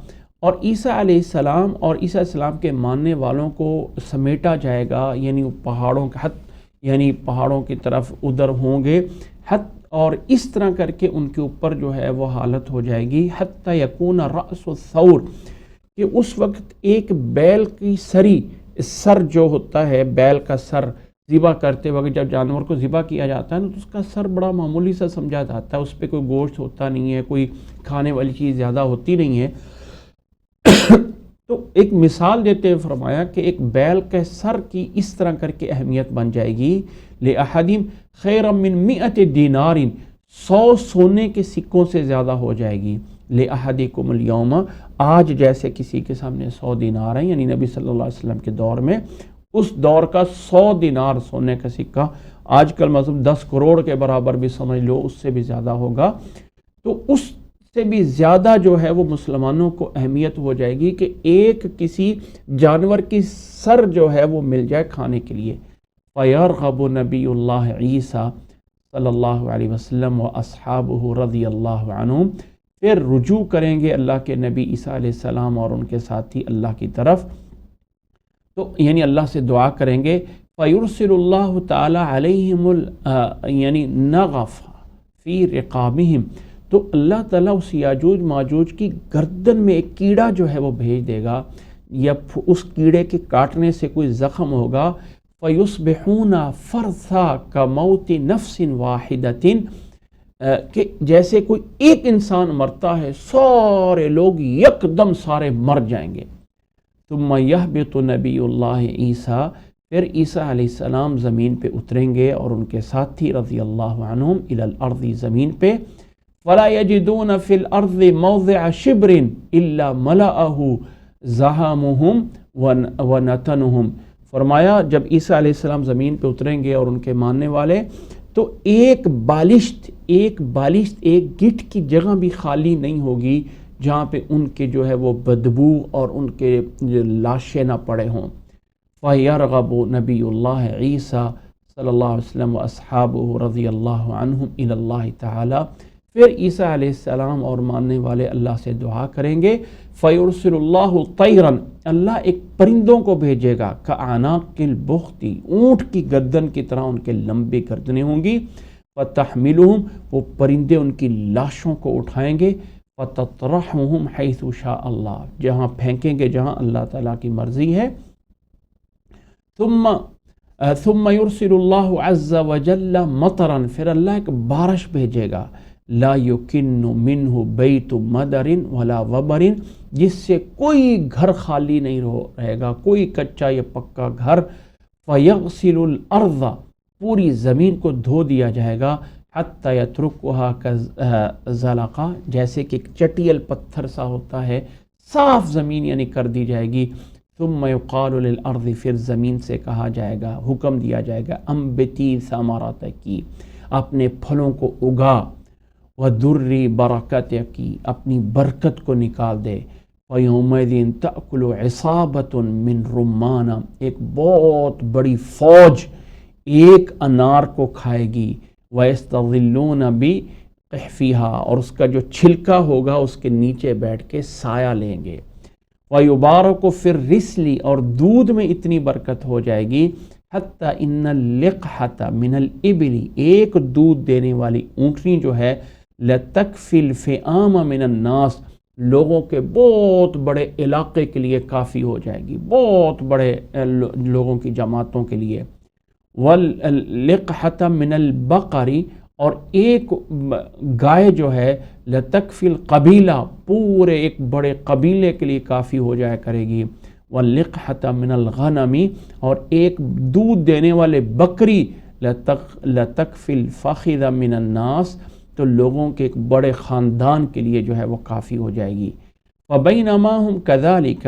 اور عیسیٰ علیہ السلام اور عیسیٰ علیہ السلام کے ماننے والوں کو سمیٹا جائے گا، یعنی پہاڑوں کے یعنی پہاڑوں کی طرف ادھر ہوں گے، اور اس طرح کر کے ان کے اوپر جو ہے وہ حالت ہو جائے گی، حتی یکون رأس الثور، کہ اس وقت ایک بیل کی سر جو ہوتا ہے، بیل کا سر ذبح کرتے وقت جب جانور کو ذبح کیا جاتا ہے نا، تو اس کا سر بڑا معمولی سا سمجھا جاتا ہے، اس پہ کوئی گوشت ہوتا نہیں ہے، کوئی کھانے والی چیز زیادہ ہوتی نہیں ہے۔ تو ایک مثال دیتے ہوئے فرمایا کہ ایک بیل کے سر کی اس طرح کر کے اہمیت بن جائے گی، لِأَحَدٍ خَيْرًا مِّن 100 دینار، 100 سونے کے سکوں سے زیادہ ہو جائے گی۔ لِأَحَدِكُمُ الْيَوْمَ، آج جیسے کسی کے سامنے 100 دینار ہیں، یعنی نبی صلی اللہ علیہ وسلم کے دور میں اس دور کا 100 دینار سونے کا سکہ، آج کل مطلب 10 کروڑ کے برابر بھی سمجھ لو، اس سے بھی زیادہ ہوگا۔ تو اس سے بھی زیادہ جو ہے وہ مسلمانوں کو اہمیت ہو جائے گی کہ ایک کسی جانور کی سر جو ہے وہ مل جائے کھانے کے لیے۔ فَيَرْغَبُ نبی اللہ عیسیٰ صلی اللہ علیہ وسلم و اصحابہ رضی اللہ عنہم، پھر رجوع کریں گے اللہ کے نبی عیسیٰ علیہ السلام اور ان کے ساتھی اللہ کی طرف، تو یعنی اللہ سے دعا کریں گے۔ فَيُرْسِلُ اللَّهُ تَعَالَى عَلَيْهِمُ یعنی نَغَفَ فِي رِقَابِهِمْ، تو اللہ تعالیٰ اس یاجوج ماجوج کی گردن میں ایک کیڑا جو ہے وہ بھیج دے گا، یا اس کیڑے کے کاٹنے سے کوئی زخم ہوگا۔ فَيُصْبِحُونَ فَرْثًا كَمَوْتِ نَفْسٍ وَاحِدَةٍ، کہ جیسے کوئی ایک انسان مرتا ہے سارے لوگ یکدم سارے مر جائیں گے۔ ثُمَّ يَهْبِطُ نبی اللہ عیسیٰ، پھر عیسیٰ علیہ السلام زمین پہ اتریں گے اور ان کے ساتھی رضی اللہ عنہم الی الارض، زمین پہ۔ فَلَا يَجِدُونَ فِي الْأَرْضِ مَوْضِعَ شِبْرٍ إِلَّا مَلَأَهُ زَحَامُهُمْ وَنَتَنُهُمْ، فرمایا جب عیسیٰ علیہ السلام زمین پہ اتریں گے اور ان کے ماننے والے، تو ایک بالشت ایک گٹ کی جگہ بھی خالی نہیں ہوگی جہاں پہ ان کے جو ہے وہ بدبو اور ان کے لاشیں نہ پڑے ہوں۔ فَيَرْغَبُ نبی اللہ عیسیٰ صلی اللہ علیہ وسلم و اصحابہ رضی اللہ عنہم الی اللہ تعالی، پھر عیسیٰ علیہ السلام اور ماننے والے اللہ سے دعا کریں گے۔ فَيُرْسِلُ اللَّهُ طَيْرًا، اللہ ایک پرندوں کو بھیجے گا، كَأَعْنَاقِ الْبُخْتِ، اونٹ کی گردن کی طرح ان کے لمبی گردنیں ہوں گی۔ فَتَحْمِلُهُمْ، وہ پرندے ان کی لاشوں کو اٹھائیں گے۔ فَتَطْرَحُهُمْ حَيْثُ شَاءَ اللَّهُ، جہاں پھینکیں گے جہاں اللہ تعالیٰ کی مرضی ہے۔ ثُمَّ ثم يرسل اللہ عز وجل مطرا، پھر اللہ ایک بارش بھیجے گا، لا یکن منہ بیت مدر ولا وبر، جس سے کوئی گھر خالی نہیں رہے گا، کوئی کچا یا پکا گھر، فیغسل الارض، پوری زمین کو دھو دیا جائے گا، حتی یترکھا کزلقا، جیسے کہ چٹیل پتھر سا ہوتا ہے، صاف زمین یعنی کر دی جائے گی۔ ثم یقال للارض، پھر زمین سے کہا جائے گا، حکم دیا جائے گا، انبتی ثمراتکی، اپنے پھلوں کو اگا، وَدُرِّ برکتکی، اپنی برکت کو نکال دے، فَيَوْمَئِذٍ تَأْكُلُ عِصَابَةٌ مِّن رُمَّانَ، ایک بہت بڑی فوج ایک انار کو کھائے گی، وَيَسْتَظِلُّونَ بِقِحْفِهَا، اور اس کا جو چھلکا ہوگا اس کے نیچے بیٹھ کے سایہ لیں گے، وَيُبَارَكُ فِي الرِّسْلِ، اور دودھ میں اتنی برکت ہو جائے گی، حتی ان اللقحة من الابل، ایک دودھ دینے والی اونٹنی جو ہے، لتکفی الفئام من الناس، لوگوں کے بہت بڑے علاقے کے لیے کافی ہو جائے گی، بہت بڑے لوگوں کی جماعتوں کے لیے، واللقحة من البقر، اور ایک گائے جو ہے، لتکفی القبیلہ، پورے ایک بڑے قبیلے کے لیے کافی ہو جایا کرے گی، واللقحة من الغنم، اور ایک دودھ دینے والے بکری، لتکفی الفخذ من الناس، تو لوگوں کے ایک بڑے خاندان کے لیے جو ہے وہ کافی ہو جائے گی۔ فبینما ہم کذالک،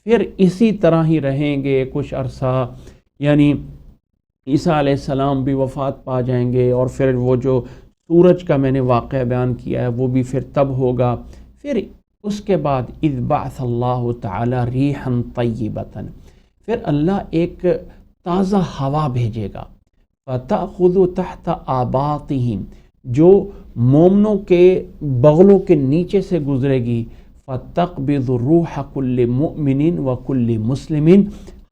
پھر اسی طرح ہی رہیں گے کچھ عرصہ، یعنی عیسیٰ علیہ السلام بھی وفات پا جائیں گے، اور پھر وہ جو سورج کا میں نے واقعہ بیان کیا ہے وہ بھی پھر تب ہوگا، پھر اس کے بعد اذ بعث اللہ تعالی ریحا طیبۃ، پھر اللہ ایک تازہ ہوا بھیجے گا، فتأخذ تحت آباطہم، جو مومنوں کے بغلوں کے نیچے سے گزرے گی، فتقبض روح کل مؤمن و کل مسلم،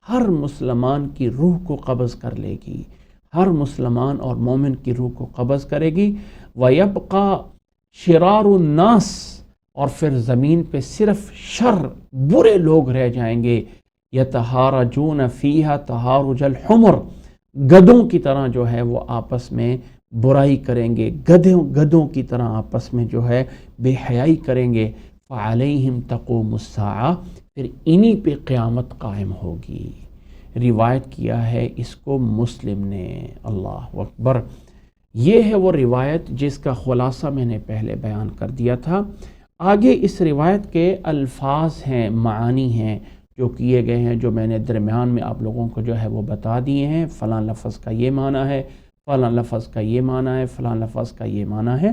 ہر مسلمان کی روح کو قبض کر لے گی، ہر مسلمان اور مومن کی روح کو قبض کرے گی، وَيَبْقَى شِرَارُ النَّاسِ، اور پھر زمین پہ صرف شر برے لوگ رہ جائیں گے، يَتَحَارَجُونَ فِيهَا تَحَارُجَ الْحُمُرِ، گدھوں کی طرح جو ہے وہ آپس میں برائی کریں گے، گدھوں کی طرح آپس میں جو ہے بے حیائی کریں گے، فَعَلَيْهِمْ تَقُومُ السَّاعَةُ، پھر انہی پہ قیامت قائم ہوگی۔ روایت کیا ہے اس کو مسلم نے، اللہ اکبر۔ یہ ہے وہ روایت جس کا خلاصہ میں نے پہلے بیان کر دیا تھا۔ آگے اس روایت کے الفاظ ہیں، معانی ہیں جو کیے گئے ہیں، جو میں نے درمیان میں آپ لوگوں کو جو ہے وہ بتا دیے ہیں، فلاں لفظ کا یہ معنی ہے، فلاں لفظ کا یہ معنی ہے، فلاں لفظ کا یہ معنی ہے۔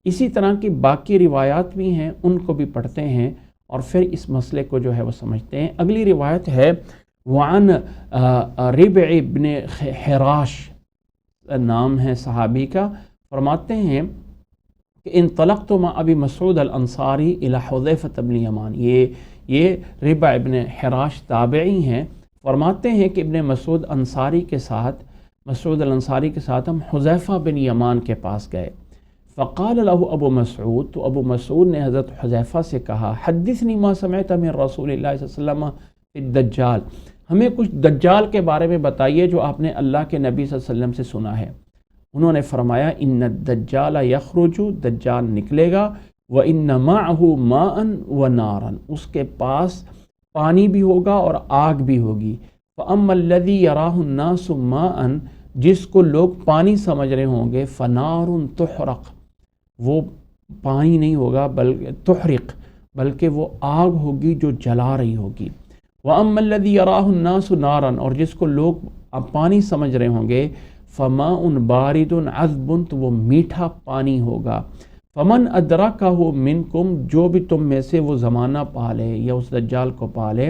اسی طرح کی باقی روایات بھی ہیں، ان کو بھی پڑھتے ہیں اور پھر اس مسئلے کو جو ہے وہ سمجھتے ہیں۔ اگلی روایت ہے وعن ربع ابن حراش، نام ہے صحابی کا، فرماتے ہیں کہ انطلقت مع ابی مسعود الانصاری الی حذیفہ بن یمان، یہ ربع ابن حراش تابعی ہیں، فرماتے ہیں کہ ابن مسعود انصاری کے ساتھ، مسعود الانصاری کے ساتھ ہم حذیفہ بن یمان کے پاس گئے، فقال له ابو مسعود، تو ابو مسعود نے حضرت حذیفہ سے کہا، حدثنی ما سمعت من رسول اللہ صلی اللہ علیہ وسلم فی الدجال، ہمیں کچھ دجال کے بارے میں بتائیے جو آپ نے اللہ کے نبی صلی اللہ علیہ وسلم سے سنا ہے۔ انہوں نے فرمایا ان الدجال یخرج، دجال نکلے گا، وان معه ماء ونارا، اس کے پاس پانی بھی ہوگا اور آگ بھی ہوگی، فاما الذی یراہ الناس ماء، جس کو لوگ پانی سمجھ رہے ہوں گے، فنار تحرق، وہ پانی نہیں ہوگا بلکہ تحرق، بلکہ وہ آگ ہوگی جو جلا رہی ہوگی، وَأَمَّا الَّذِي يَرَاهُ النَّاسُ نَارًا، اور جس کو لوگ اب پانی سمجھ رہے ہوں گے، فَمَاءٌ بَارِدٌ عَذْبٌ، تو وہ میٹھا پانی ہوگا، فَمَنْ أَدْرَكَهُ مِنْكُمْ، جو بھی تم میں سے وہ زمانہ پالے یا اس دجال کو پالے،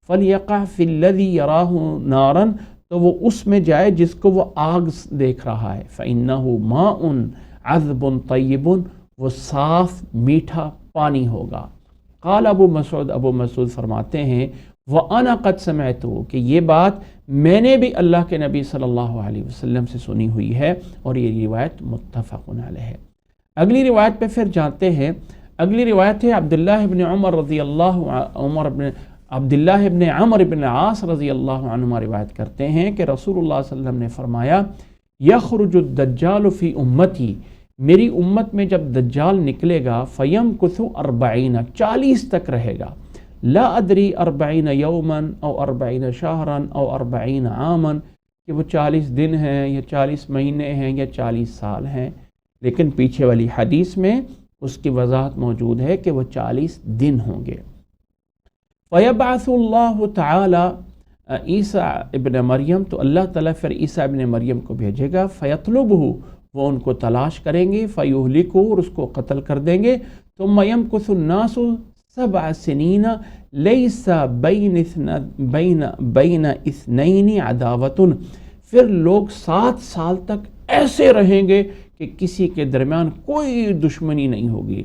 فَلْيَقَعْ فِي الَّذِي يَرَاهُ نَارًا، تو وہ اس میں جائے جس کو وہ آگ دیکھ رہا ہے، فَإِنَّهُ مَاءٌ عَذْبٌ طَيِّبٌ، وہ صاف میٹھا پانی ہوگا۔ قال ابو مسعود فرماتے ہیں وَأَنَا قَدْ سَمِعْتُ، کہ یہ بات میں نے بھی اللہ کے نبی صلی اللہ علیہ وسلم سے سنی ہوئی ہے، اور یہ روایت متفق علیہ ہے۔ اگلی روایت پہ پھر جاتے ہیں۔ اگلی روایت ہے عبداللہ ابن عمر رضی اللہ عبداللہ ابن عمر ابن عاص رضی اللہ عنہما روایت کرتے ہیں کہ رسول اللہ صلی اللہ علیہ وسلم نے فرمایا یخرج الدجال فی امتی، میری امت میں جب دجال نکلے گا فیمکث 40 40 تک رہے گا، لا ادری 40 یوما او 40 شہرا او 40 عاما، کہ وہ 40 دن ہیں یا 40 مہینے ہیں یا 40 سال ہیں، لیکن پیچھے والی حدیث میں اس کی وضاحت موجود ہے کہ وہ 40 دن ہوں گے۔ فیبعث اللہ تعالی عیسیٰ ابن مریم، تو اللہ تعالیٰ پھر عیسیٰ ابن مریم کو بھیجے گا، فیطلبہ، وہ ان کو تلاش کریں گے، فیہلکہ، اور اس کو قتل کر دیں گے، ثم یمکث الناس 7 سنین لیس بین اثنین عداوۃ، پھر لوگ 7 سال تک ایسے رہیں گے کہ کسی کے درمیان کوئی دشمنی نہیں ہوگی۔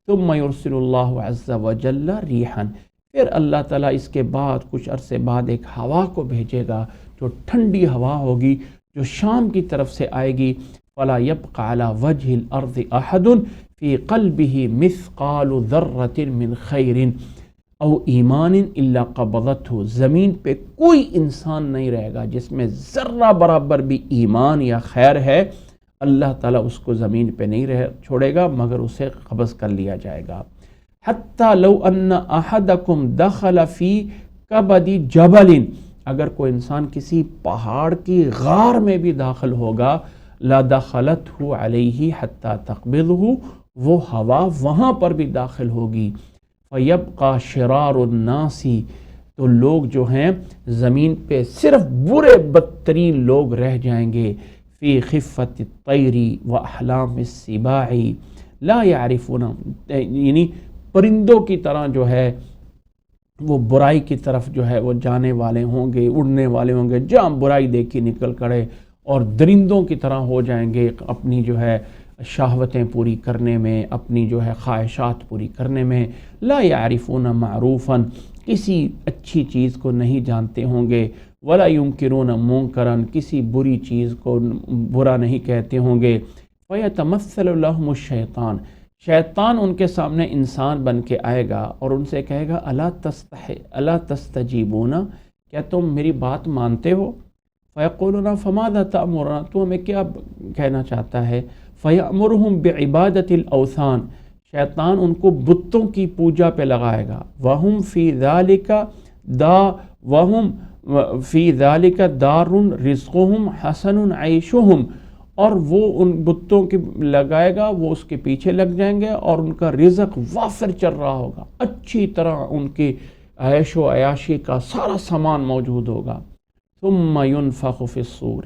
ثم یرسل اللہ عز وجل ریحا، پھر اللہ تعالیٰ اس کے بعد کچھ عرصے بعد ایک ہوا کو بھیجے گا جو ٹھنڈی ہوا ہوگی، جو شام کی طرف سے آئے گی، فلا يبقى على وجه الارض احد في قلبه مثقال ذرة من خیر او ایمان الا قبضته، زمین پہ کوئی انسان نہیں رہے گا جس میں ذرہ برابر بھی ایمان یا خیر ہے، اللہ تعالیٰ اس کو زمین پہ نہیں چھوڑے گا مگر اسے قبض کر لیا جائے گا۔ حتی لو ان احدکم دخل فی کبد جبل، اگر کوئی انسان کسی پہاڑ کی غار میں بھی داخل ہوگا، لا دخلتہ علیہ حتی تقبضہ، وہ ہوا وہاں پر بھی داخل ہوگی۔ فیبقى شرار الناس، تو لوگ جو ہیں زمین پہ صرف برے بدترین لوگ رہ جائیں گے، فی خفت الطیر و احلام السباع لا یعرفون، یعنی پرندوں کی طرح جو ہے وہ برائی کی طرف جو ہے وہ جانے والے ہوں گے، اڑنے والے ہوں گے، جہاں برائی دیکھی نکل کڑے، اور درندوں کی طرح ہو جائیں گے اپنی جو ہے شہوتیں پوری کرنے میں، اپنی جو ہے خواہشات پوری کرنے میں۔ لا یعرفون معروفا، کسی اچھی چیز کو نہیں جانتے ہوں گے، ولا ینکرون منکرا، کسی بری چیز کو برا نہیں کہتے ہوں گے۔ فیتمثل لهم الشیطان، شیطان ان کے سامنے انسان بن کے آئے گا اور ان سے کہے گا الا تستجیبون، کیا تم میری بات مانتے ہو؟ فیقولون فماذا تأمرنا، تو ہمیں کیا کہنا چاہتا ہے؟ فیأمرہم بعبادت الاوثان، شیطان ان کو بتوں کی پوجا پہ لگائے گا۔ وہم فی ذالک دار رزقہم حسن عیشہم، اور وہ ان بتوں کی لگائے گا، وہ اس کے پیچھے لگ جائیں گے اور ان کا رزق وافر چل رہا ہوگا، اچھی طرح ان کی عیش و عیاشی کا سارا سامان موجود ہوگا۔ ثم ينفخ في الصور،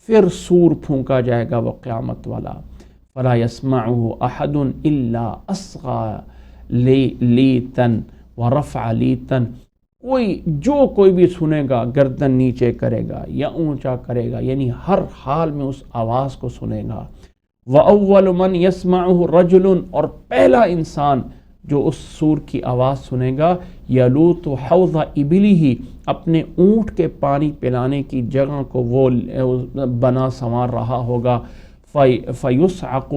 پھر سور پھونکا جائے گا وہ قیامت والا، فلا يسمعه احد الا اصغى لیتا ورفع لیتا، کوئی بھی سنے گا گردن نیچے کرے گا یا اونچا کرے گا، یعنی ہر حال میں اس آواز کو سنے گا۔ وَأَوَّلُ مَنْ يَسْمَعُهُ رَجُلٌ، اور پہلا انسان جو اس سور کی آواز سنے گا، یلوط حوض ابلہ، اپنے اونٹ کے پانی پلانے کی جگہ کو وہ بنا سنوار رہا ہوگا، فیصعق،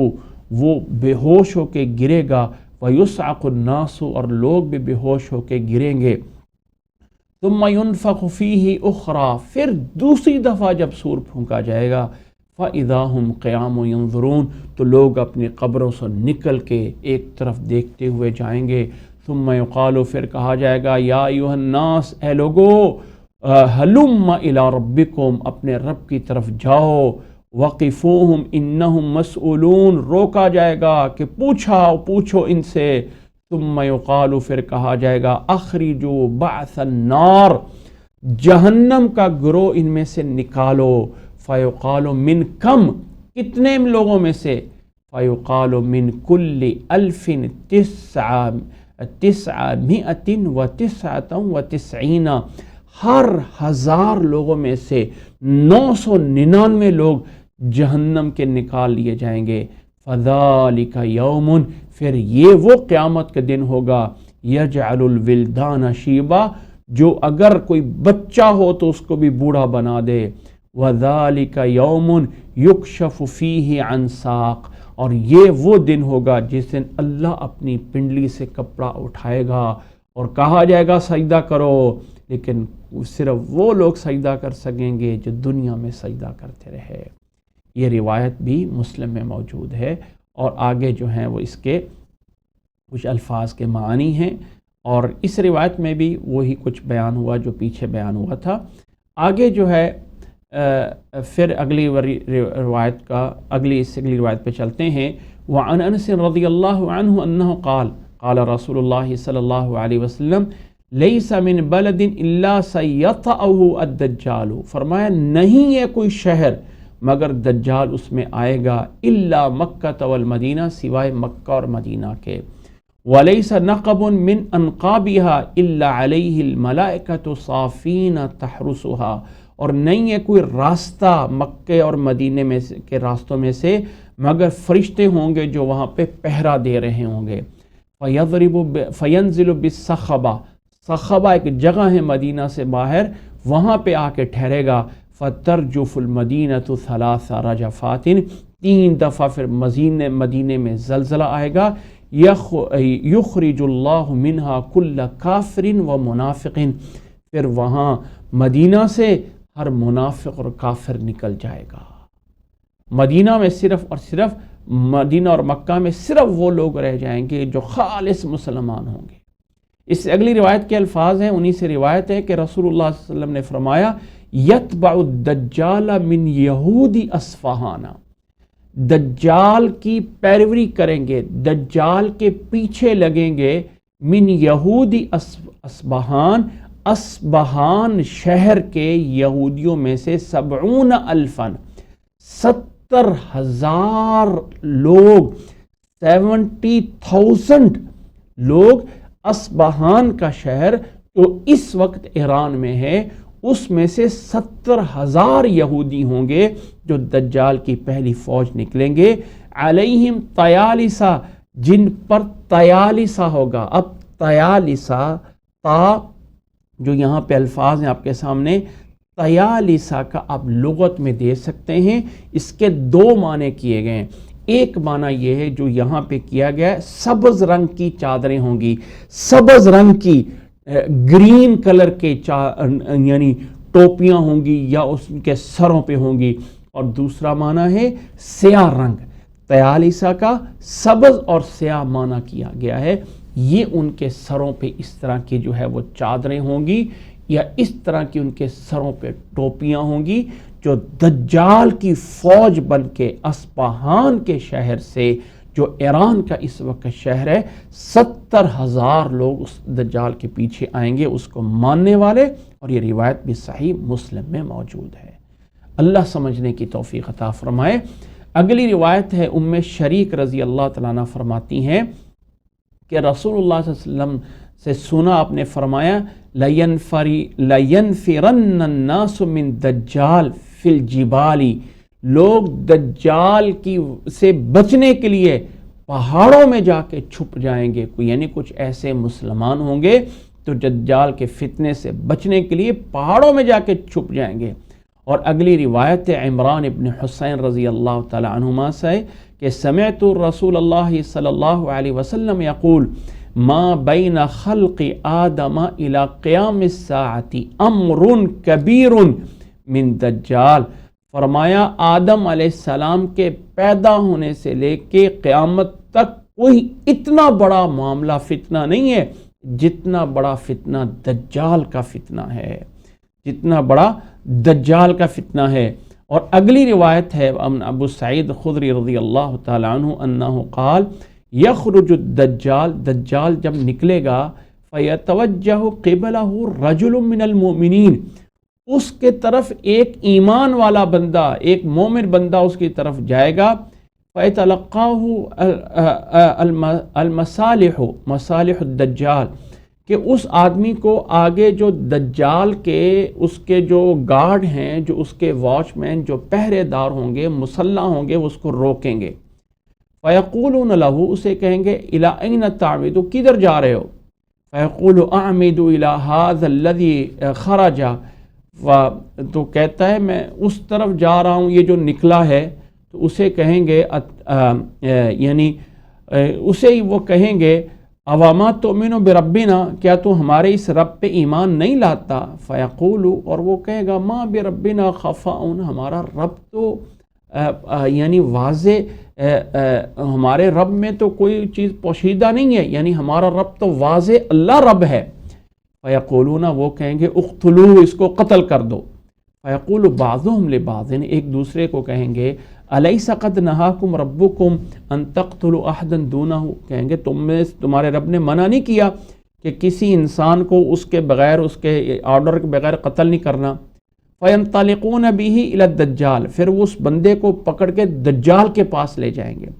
وہ بے ہوش ہو کے گرے گا، ویصعق الناس، اور لوگ بھی بے ہوش ہو کے گریں گے۔ ثم ينفخ فیہ اخرى، پھر دوسری دفعہ جب سور پھونکا جائے گا، فَإِذَا هُمْ قِيَامٌ يَنظُرُونَ، تو لوگ اپنی قبروں سے نکل کے ایک طرف دیکھتے ہوئے جائیں گے۔ ثم يقال، پھر کہا جائے گا، یا ایھا الناس، اے لوگو، ہلم الی ربکم، اپنے رب کی طرف جاؤ، وقفوہم انہم مسئولون، روکا جائے گا کہ پوچھو ان سے۔ ثم يقال، پھر کہا جائے گا، اخرجوا بعث النار، جہنم کا گروہ ان میں سے نکالو۔ فیقال من کم، کتنے لوگوں میں سے؟ فیقال من کل 1999، ہر 1000 لوگوں میں سے 999 لوگ جہنم کے نکال لیے جائیں گے۔ فذالک یوم، پھر یہ وہ قیامت کا دن ہوگا، یجعل الولدان شیبا، جو اگر کوئی بچہ ہو تو اس کو بھی بوڑھا بنا دے۔ وذالک یوم یکشف فیہ عن ساق، اور یہ وہ دن ہوگا جس دن اللہ اپنی پنڈلی سے کپڑا اٹھائے گا اور کہا جائے گا سجدہ کرو، لیکن صرف وہ لوگ سجدہ کر سکیں گے جو دنیا میں سجدہ کرتے رہے۔ یہ روایت بھی مسلم میں موجود ہے، اور آگے جو ہیں وہ اس کے کچھ الفاظ کے معنی ہیں، اور اس روایت میں بھی وہی کچھ بیان ہوا جو پیچھے بیان ہوا تھا۔ آگے جو ہے پھر اگلی روایت کا اگلی روایت پہ چلتے ہیں۔ وعن انس رضی اللہ عنہ انہ قال قال رسول اللہ صلی اللہ علیہ وسلم لیس من بلد الا سیطأہ الدجال، فرمایا نہیں ہے کوئی شہر مگر دجال اس میں آئے گا، الا مکہ والمدینہ، سوائے مکہ اور مدینہ کے، ولیس نقب من انقابها الا علیہ الملائکۃ صافین تحرسها، اور نہیں ہے کوئی راستہ مکے اور مدینے میں کے راستوں میں سے مگر فرشتے ہوں گے جو وہاں پہ پہرا دے رہے ہوں گے۔ فینزل بالصخبہ، صخبہ ایک جگہ ہے مدینہ سے باہر، وہاں پہ آ کے ٹھہرے گا۔ فترجف المدینۃ ثلاث رجفات، 3 دفعہ پھر مدینے میں زلزلہ آئے گا۔ یخرج اللہ منہا کل کافر و منافق، پھر وہاں مدینہ سے ہر منافق اور کافر نکل جائے گا۔ مدینہ میں صرف اور صرف مدینہ اور مکہ میں صرف وہ لوگ رہ جائیں گے جو خالص مسلمان ہوں گے۔ اس سے اگلی روایت کے الفاظ ہیں، انہی سے روایت ہے کہ رسول اللہ صلی اللہ علیہ وسلم نے فرمایا یتبع الدجال من یہودی اصفہانہ، دجال کی پیروی کریں گے، دجال کے پیچھے لگیں گے، من یہودی اصبہان، اصبہان شہر کے یہودیوں میں سے 70,000 70,000 لوگ، 70,000 لوگ، اصبہان کا شہر جو اس وقت ایران میں ہے، اس میں سے 70,000 یہودی ہوں گے جو دجال کی پہلی فوج نکلیں گے۔ علیہم طیالسہ، جن پر طیالسہ ہوگا۔ اب طیالسہ، تا جو یہاں پہ الفاظ ہیں آپ کے سامنے، طیالسہ کا آپ لغت میں دے سکتے ہیں، اس کے 2 معنی کیے گئے ہیں۔ ایک معنی یہ ہے جو یہاں پہ کیا گیا ہے، سبز رنگ کی چادریں ہوں گی، سبز رنگ کی، گرین کلر کے یعنی ٹوپیاں ہوں گی یا اس کے سروں پہ ہوں گی، اور دوسرا معنی ہے سیاہ رنگ۔ طیالسہ کا سبز اور سیاہ معنی کیا گیا ہے، یہ ان کے سروں پہ اس طرح کی جو ہے وہ چادریں ہوں گی، یا اس طرح کی ان کے سروں پہ ٹوپیاں ہوں گی، جو دجال کی فوج بن کے اصفہان کے شہر سے، جو ایران کا اس وقت شہر ہے، 70,000 لوگ اس دجال کے پیچھے آئیں گے، اس کو ماننے والے، اور یہ روایت بھی صحیح مسلم میں موجود ہے۔ اللہ سمجھنے کی توفیق عطا فرمائے۔ اگلی روایت ہے ام شریک رضی اللہ تعالیٰ عنہ فرماتی ہیں کہ رسول اللہ صلی اللہ علیہ وسلم سے سنا، آپ نے فرمایا لَيَنْفِرَنَّ النَّاسُ مِن دَجَّالِ فِي الْجِبَالِ، لوگ دجال کی سے بچنے کے لیے پہاڑوں میں جا کے چھپ جائیں گے، یعنی کچھ ایسے مسلمان ہوں گے تو دجال کے فتنے سے بچنے کے لیے پہاڑوں میں جا کے چھپ جائیں گے۔ اور اگلی روایت عمران ابن حسین رضی اللہ تعالی عنہما سے کہ سمعت رسول اللہ صلی اللہ علیہ وسلم یقول ما بین خلق آدم الى قیام الساعة امر کبیر من دجال، فرمایا آدم علیہ السلام کے پیدا ہونے سے لے کے قیامت تک کوئی اتنا بڑا معاملہ فتنہ نہیں ہے جتنا بڑا فتنہ دجال کا فتنہ ہے، جتنا بڑا دجال کا فتنہ ہے۔ اور اگلی روایت ہے ابو سعید خدری رضی اللہ تعالی عنہ انہ قال یخرج الدجال، دجال جب نکلے گا فیتوجہ قبلہ رجل من المؤمنین، اس کے طرف ایک ایمان والا بندہ، ایک مومن بندہ اس کی طرف جائے گا، فیتلقاہ المصالح، مصالح الدجال، کہ اس آدمی کو آگے جو دجال کے اس کے جو گارڈ ہیں، جو اس کے واچ مین، جو پہرے دار ہوں گے، مسلح ہوں گے، وہ اس کو روکیں گے۔ فیقولون لہو، اسے کہیں گے الی این تعمد، کدھر جا رہے ہو؟ فیقول اعمد الی ھذا الذی خرج، تو کہتا ہے میں اس طرف جا رہا ہوں، یہ جو نکلا ہے۔ تو اسے کہیں گے یعنی اسے وہ کہیں گے اواما تؤمن بربنا، کیا تو ہمارے اس رب پہ ایمان نہیں لاتا؟ فیقول، اور وہ کہے گا ما بربنا خفاء، ہمارا رب تو یعنی واضح ہمارے رب میں تو کوئی چیز پوشیدہ نہیں ہے، یعنی ہمارا رب تو واضح اللہ رب ہے۔ فیقولون، وہ کہیں گے اقتلوہ، اس کو قتل کر دو۔ فیقول بعضهم لبعض، ایک دوسرے کو کہیں گے الیس قد نہاکم ربکم ان تقتلوا احدا دونہ، کہیں گے تمہارے رب نے منع نہیں کیا کہ کسی انسان کو اس کے بغیر، اس کے آرڈر کے بغیر قتل نہیں کرنا۔ فینطلقون بہ الی الدجال، پھر وہ اس بندے کو پکڑ کے دجال کے پاس لے جائیں گے۔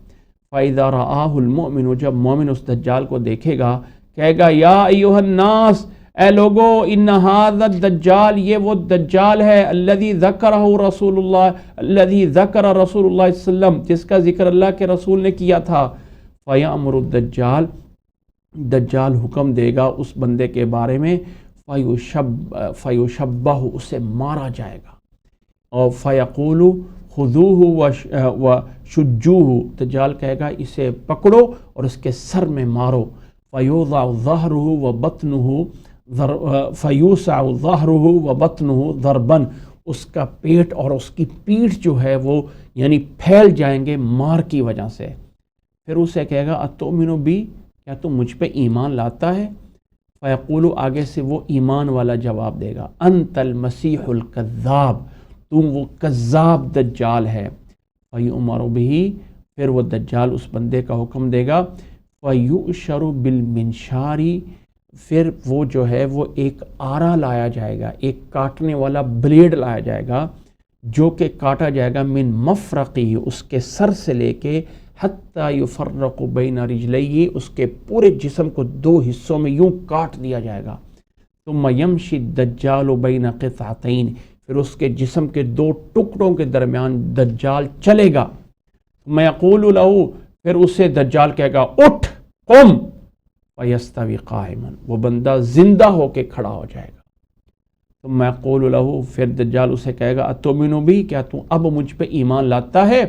فاذا رآہ المؤمن، جب مومن اس دجال کو دیکھے گا کہے گا یا ایھا الناس، اے لوگو، ان ھذا الدجال، یہ وہ دجال ہے الذی ذکرہ رسول اللہ، الذی ذکر رسول اللہ صلی اللہ علیہ وسلم، جس کا ذکر اللہ کے رسول نے کیا تھا۔ فیامر الدجال، دجال حکم دے گا اس بندے کے بارے میں، فیشبہ، اسے مارا جائے گا، اور فیقول خذوہ وشجوہ، دجال کہے گا اسے پکڑو اور اس کے سر میں مارو۔ فیوضع ظہرہ وبطنہ، فیوسع ظہرہ وبطنہ ضربا، اس کا پیٹ اور اس کی پیٹھ جو ہے وہ یعنی پھیل جائیں گے مار کی وجہ سے۔ پھر اسے کہے گا اتؤمن بی، کیا تم مجھ پہ ایمان لاتا ہے؟ فیقول، آگے سے وہ ایمان والا جواب دے گا، انت المسیح الکذاب، تم وہ کذاب دجال ہے۔ فیؤمر بہ، پھر وہ دجال اس بندے کا حکم دے گا، فیؤشر بالمنشاری، پھر وہ جو ہے وہ ایک آرا لایا جائے گا، ایک کاٹنے والا بلیڈ لایا جائے گا، جو کہ کاٹا جائے گا من مفرقی، اس کے سر سے لے کے حتی یفرق بین رجلیہ، اس کے پورے جسم کو دو حصوں میں یوں کاٹ دیا جائے گا۔ ثم یمشی الدجال بین قطعتین، پھر اس کے جسم کے دو ٹکڑوں کے درمیان دجال چلے گا۔ ثم یقول لہ، پھر اسے دجال کہے گا اٹھ، قم، فیستوی قائما، وہ بندہ زندہ ہو کے کھڑا ہو جائے گا۔ ثم یقول لہ، پھر دجال اسے کہے گا اتؤمن بی، کیا تو اب مجھ پہ ایمان لاتا ہے؟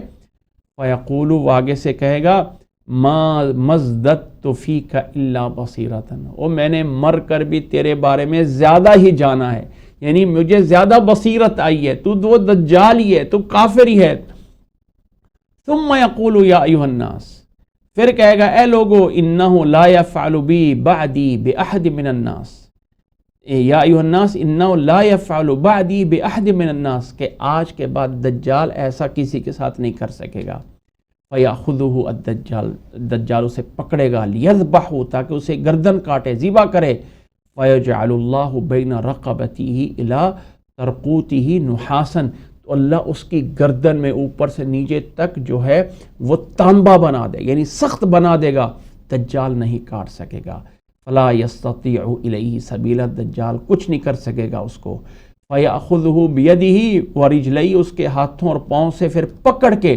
فیقول، وہ آگے سے کہے گا ما مزددت فیک الا بصیرۃ، او میں نے مر کر بھی تیرے بارے میں زیادہ ہی جانا ہے، یعنی مجھے زیادہ بصیرت آئی ہے، تو وہ دجال ہی ہے، تو کافر ہی ہے۔ ثم یقول یا ایھا الناس، پھر کہے گا اے لوگو انہ لا یفعل بی بعدی باحد من الناس، یا ایھا الناس انہ لا یفعل بعدی باحد من الناس، کہ آج کے بعد دجال ایسا کسی کے ساتھ نہیں کر سکے گا۔ فیاخذہ الدجال، دجال اسے پکڑے گا، لیذبحہ، تاکہ اسے گردن کاٹے، ذبح کرے۔ فیجعل اللہ بین رقبتہ الی ترقوتہ نحاسا، تو اللہ اس کی گردن میں اوپر سے نیچے تک جو ہے وہ تانبا بنا دے، یعنی سخت بنا دے گا، دجال نہیں کاٹ سکے گا۔ فلا یستطیع الیہ سبیلا، دجال کچھ نہیں کر سکے گا اس کو۔ فیأخذہ بیدہ ورجلیہ، اس کے ہاتھوں اور پاؤں سے پھر پکڑ کے،